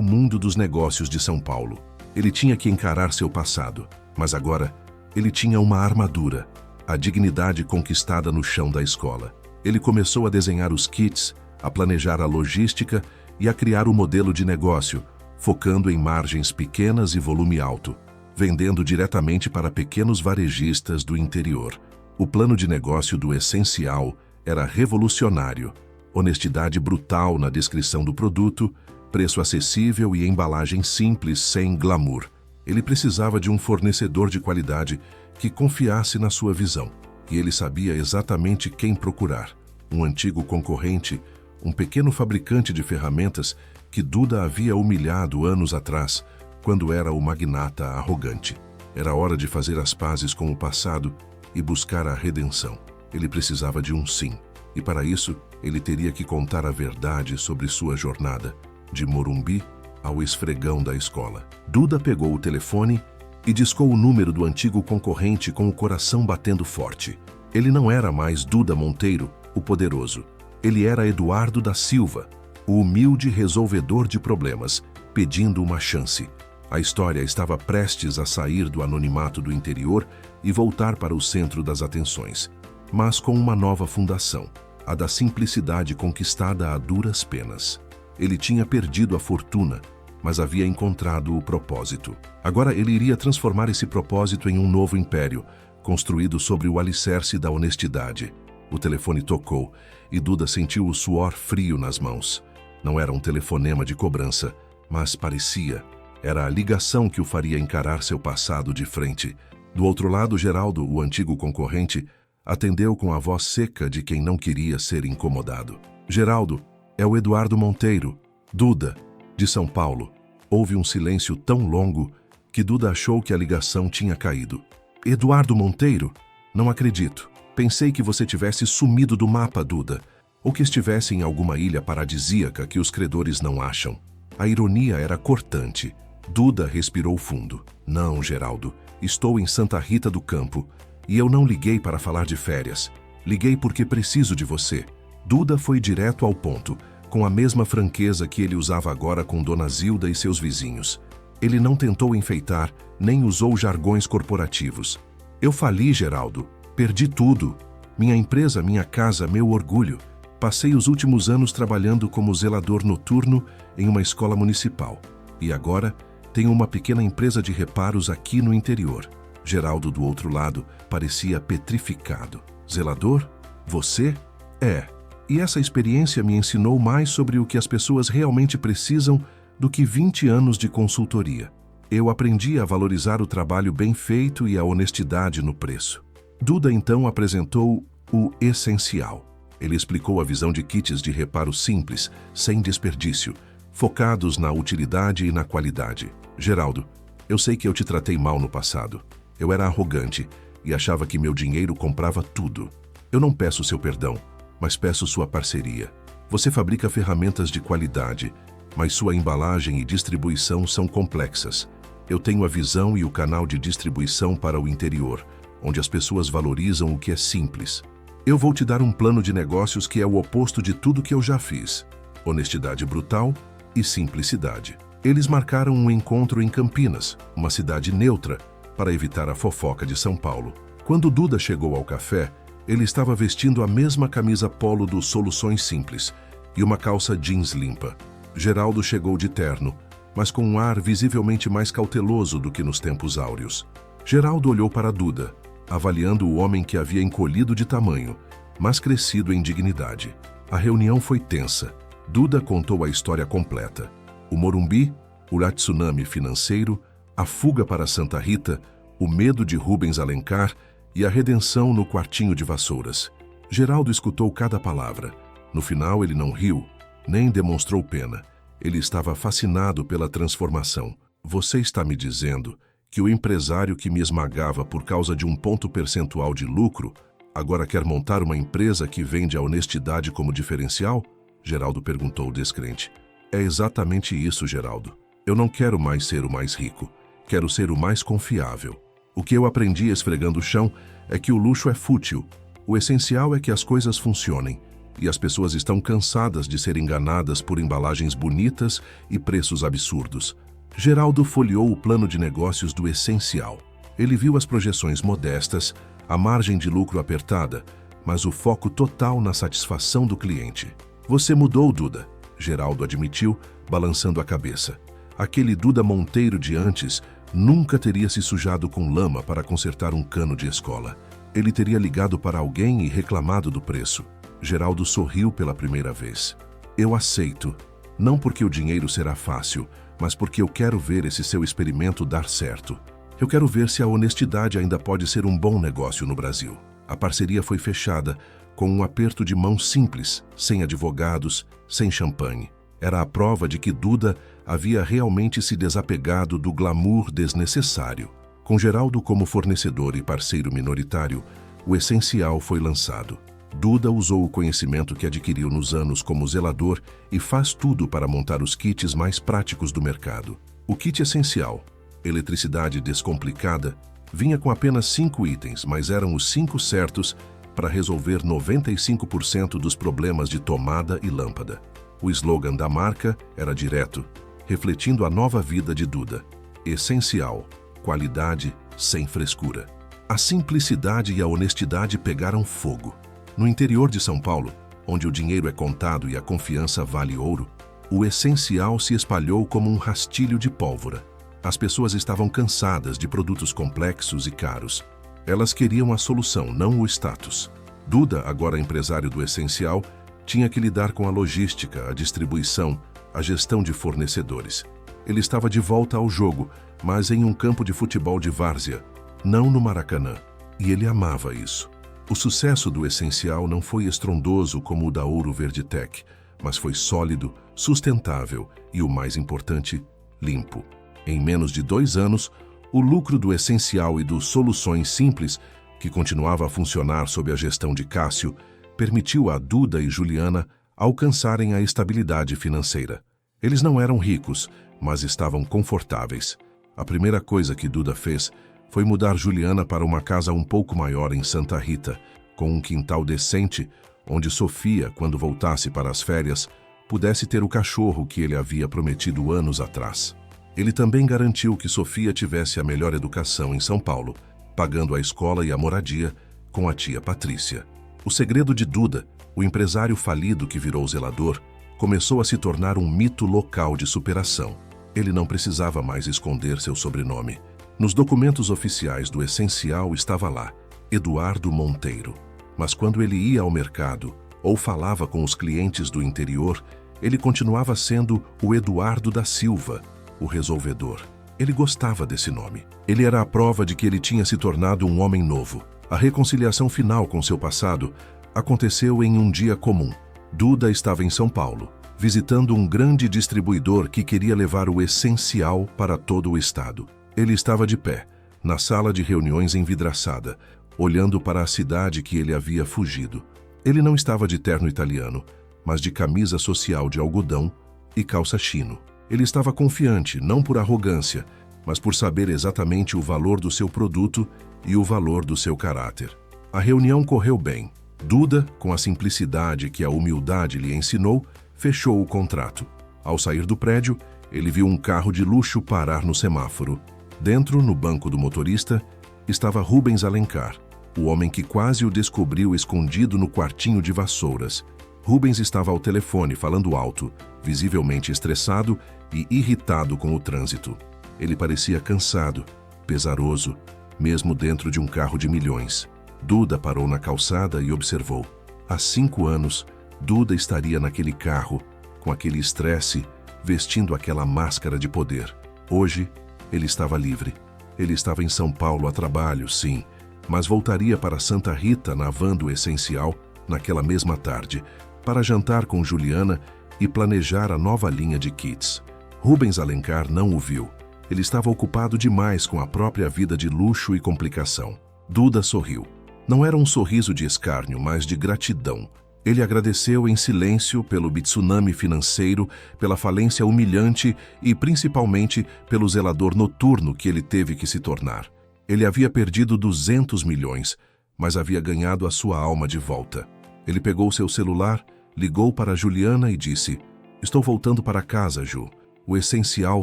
mundo dos negócios de São Paulo. Ele tinha que encarar seu passado, mas agora ele tinha uma armadura, a dignidade conquistada no chão da escola. Ele começou a desenhar os kits, a planejar a logística e a criar o modelo de negócio, focando em margens pequenas e volume alto, vendendo diretamente para pequenos varejistas do interior. O plano de negócio do Essencial era revolucionário, honestidade brutal na descrição do produto, preço acessível e embalagem simples sem glamour. Ele precisava de um fornecedor de qualidade que confiasse na sua visão, e ele sabia exatamente quem procurar. Um antigo concorrente, um pequeno fabricante de ferramentas que Duda havia humilhado anos atrás, quando era o magnata arrogante. Era hora de fazer as pazes com o passado e buscar a redenção. Ele precisava de um sim, e para isso ele teria que contar a verdade sobre sua jornada, de Morumbi ao esfregão da escola. Duda pegou o telefone e discou o número do antigo concorrente com o coração batendo forte. Ele não era mais Duda Monteiro, o poderoso. Ele era Eduardo da Silva, o humilde resolvedor de problemas, pedindo uma chance. A história estava prestes a sair do anonimato do interior e voltar para o centro das atenções, mas com uma nova fundação, a da simplicidade conquistada a duras penas. Ele tinha perdido a fortuna, mas havia encontrado o propósito. Agora ele iria transformar esse propósito em um novo império, construído sobre o alicerce da honestidade. O telefone tocou e Duda sentiu o suor frio nas mãos. Não era um telefonema de cobrança, mas parecia. Era a ligação que o faria encarar seu passado de frente. Do outro lado, Geraldo, o antigo concorrente, atendeu com a voz seca de quem não queria ser incomodado. Geraldo, é o Eduardo Monteiro, Duda, de São Paulo. Houve um silêncio tão longo que Duda achou que a ligação tinha caído. Eduardo Monteiro? Não acredito. Pensei que você tivesse sumido do mapa, Duda, ou que estivesse em alguma ilha paradisíaca que os credores não acham. A ironia era cortante. Duda respirou fundo. Não, Geraldo, estou em Santa Rita do Campo e eu não liguei para falar de férias. Liguei porque preciso de você. Duda foi direto ao ponto, com a mesma franqueza que ele usava agora com Dona Zilda e seus vizinhos. Ele não tentou enfeitar, nem usou jargões corporativos. Eu fali, Geraldo. Perdi tudo. Minha empresa, minha casa, meu orgulho. Passei os últimos anos trabalhando como zelador noturno em uma escola municipal. E agora tenho uma pequena empresa de reparos aqui no interior. Geraldo, do outro lado, parecia petrificado. Zelador? Você? É. E essa experiência me ensinou mais sobre o que as pessoas realmente precisam do que 20 anos de consultoria. Eu aprendi a valorizar o trabalho bem feito e a honestidade no preço. Duda então apresentou o essencial. Ele explicou a visão de kits de reparo simples, sem desperdício, focados na utilidade e na qualidade. Geraldo, eu sei que eu te tratei mal no passado. Eu era arrogante e achava que meu dinheiro comprava tudo. Eu não peço seu perdão, mas peço sua parceria. Você fabrica ferramentas de qualidade, mas sua embalagem e distribuição são complexas. Eu tenho a visão e o canal de distribuição para o interior, onde as pessoas valorizam o que é simples. Eu vou te dar um plano de negócios que é o oposto de tudo que eu já fiz. Honestidade brutal e simplicidade. Eles marcaram um encontro em Campinas, uma cidade neutra, para evitar a fofoca de São Paulo. Quando Duda chegou ao café, ele estava vestindo a mesma camisa polo do Soluções Simples e uma calça jeans limpa. Geraldo chegou de terno, mas com um ar visivelmente mais cauteloso do que nos tempos áureos. Geraldo olhou para Duda, avaliando o homem que havia encolhido de tamanho, mas crescido em dignidade. A reunião foi tensa. Duda contou a história completa. O Morumbi, o tsunami financeiro, a fuga para Santa Rita, o medo de Rubens Alencar e a redenção no quartinho de vassouras. Geraldo escutou cada palavra. No final ele não riu, nem demonstrou pena. Ele estava fascinado pela transformação. Você está me dizendo que o empresário que me esmagava por causa de um ponto percentual de lucro agora quer montar uma empresa que vende a honestidade como diferencial? Geraldo perguntou descrente. É exatamente isso, Geraldo. Eu não quero mais ser o mais rico. Quero ser o mais confiável. O que eu aprendi esfregando o chão é que o luxo é fútil. O essencial é que as coisas funcionem. E as pessoas estão cansadas de ser enganadas por embalagens bonitas e preços absurdos. Geraldo folheou o plano de negócios do essencial. Ele viu as projeções modestas, a margem de lucro apertada, mas o foco total na satisfação do cliente. Você mudou, Duda, Geraldo admitiu, balançando a cabeça. Aquele Duda Monteiro de antes nunca teria se sujado com lama para consertar um cano de escola. Ele teria ligado para alguém e reclamado do preço. Geraldo sorriu pela primeira vez. Eu aceito, não porque o dinheiro será fácil, mas porque eu quero ver esse seu experimento dar certo. Eu quero ver se a honestidade ainda pode ser um bom negócio no Brasil. A parceria foi fechada com um aperto de mão simples, sem advogados, sem champanhe. Era a prova de que Duda havia realmente se desapegado do glamour desnecessário. Com Geraldo como fornecedor e parceiro minoritário, o Essencial foi lançado. Duda usou o conhecimento que adquiriu nos anos como zelador e faz tudo para montar os kits mais práticos do mercado. O kit Essencial, eletricidade descomplicada, vinha com apenas 5 itens, mas eram os 5 certos para resolver 95% dos problemas de tomada e lâmpada. O slogan da marca era direto, refletindo a nova vida de Duda. Essencial, qualidade sem frescura. A simplicidade e a honestidade pegaram fogo. No interior de São Paulo, onde o dinheiro é contado e a confiança vale ouro, o Essencial se espalhou como um rastilho de pólvora. As pessoas estavam cansadas de produtos complexos e caros. Elas queriam a solução, não o status. Duda, agora empresário do Essencial, tinha que lidar com a logística, a distribuição, a gestão de fornecedores. Ele estava de volta ao jogo, mas em um campo de futebol de várzea, não no Maracanã. E ele amava isso. O sucesso do Essencial não foi estrondoso como o da Ouro Verde Tech, mas foi sólido, sustentável e, o mais importante, limpo. Em menos de 2 anos, o lucro do Essencial e do Soluções Simples, que continuava a funcionar sob a gestão de Cássio, permitiu a Duda e Juliana alcançarem a estabilidade financeira. Eles não eram ricos, mas estavam confortáveis. A primeira coisa que Duda fez foi mudar Juliana para uma casa um pouco maior em Santa Rita, com um quintal decente, onde Sofia, quando voltasse para as férias, pudesse ter o cachorro que ele havia prometido anos atrás. Ele também garantiu que Sofia tivesse a melhor educação em São Paulo, pagando a escola e a moradia com a tia Patrícia. O segredo de Duda, o empresário falido que virou zelador, começou a se tornar um mito local de superação. Ele não precisava mais esconder seu sobrenome. Nos documentos oficiais do Essencial estava lá, Eduardo Monteiro. Mas quando ele ia ao mercado ou falava com os clientes do interior, ele continuava sendo o Eduardo da Silva, o resolvedor. Ele gostava desse nome. Ele era a prova de que ele tinha se tornado um homem novo. A reconciliação final com seu passado aconteceu em um dia comum. Duda estava em São Paulo, visitando um grande distribuidor que queria levar o Essencial para todo o estado. Ele estava de pé, na sala de reuniões envidraçada, olhando para a cidade que ele havia fugido. Ele não estava de terno italiano, mas de camisa social de algodão e calça chino. Ele estava confiante, não por arrogância, mas por saber exatamente o valor do seu produto e o valor do seu caráter. A reunião correu bem. Duda, com a simplicidade que a humildade lhe ensinou, fechou o contrato. Ao sair do prédio, ele viu um carro de luxo parar no semáforo. Dentro, no banco do motorista, estava Rubens Alencar, o homem que quase o descobriu escondido no quartinho de vassouras. Rubens estava ao telefone, falando alto, visivelmente estressado e irritado com o trânsito. Ele parecia cansado, pesaroso, mesmo dentro de um carro de milhões. Duda parou na calçada e observou. Há 5 anos, Duda estaria naquele carro, com aquele estresse, vestindo aquela máscara de poder. Hoje, ele estava livre. Ele estava em São Paulo a trabalho, sim, mas voltaria para Santa Rita na van do Essencial naquela mesma tarde, para jantar com Juliana e planejar a nova linha de kits. Rubens Alencar não o viu. Ele estava ocupado demais com a própria vida de luxo e complicação. Duda sorriu. Não era um sorriso de escárnio, mas de gratidão. Ele agradeceu em silêncio pelo tsunami financeiro, pela falência humilhante e, principalmente, pelo zelador noturno que ele teve que se tornar. Ele havia perdido 200 milhões, mas havia ganhado a sua alma de volta. Ele pegou seu celular, ligou para Juliana e disse: "Estou voltando para casa, Ju. O Essencial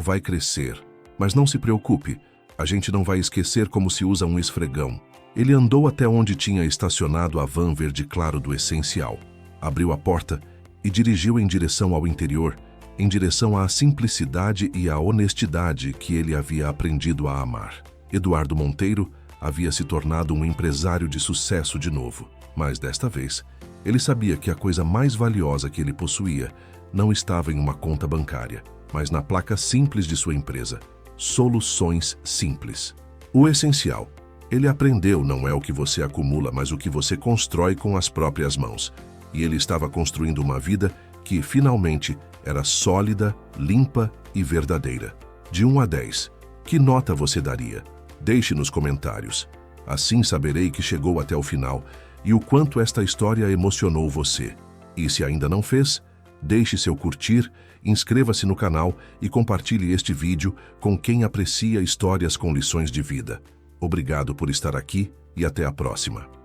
vai crescer. Mas não se preocupe, a gente não vai esquecer como se usa um esfregão." Ele andou até onde tinha estacionado a van verde claro do Essencial, abriu a porta e dirigiu em direção ao interior, em direção à simplicidade e à honestidade que ele havia aprendido a amar. Eduardo Monteiro havia se tornado um empresário de sucesso de novo, mas desta vez, ele sabia que a coisa mais valiosa que ele possuía não estava em uma conta bancária, mas na placa simples de sua empresa, Soluções Simples. O Essencial. Ele aprendeu não é o que você acumula, mas o que você constrói com as próprias mãos. E ele estava construindo uma vida que, finalmente, era sólida, limpa e verdadeira. De 1 a 10, que nota você daria? Deixe nos comentários. Assim saberei que chegou até o final e o quanto esta história emocionou você. E se ainda não fez, deixe seu curtir, inscreva-se no canal e compartilhe este vídeo com quem aprecia histórias com lições de vida. Obrigado por estar aqui e até a próxima.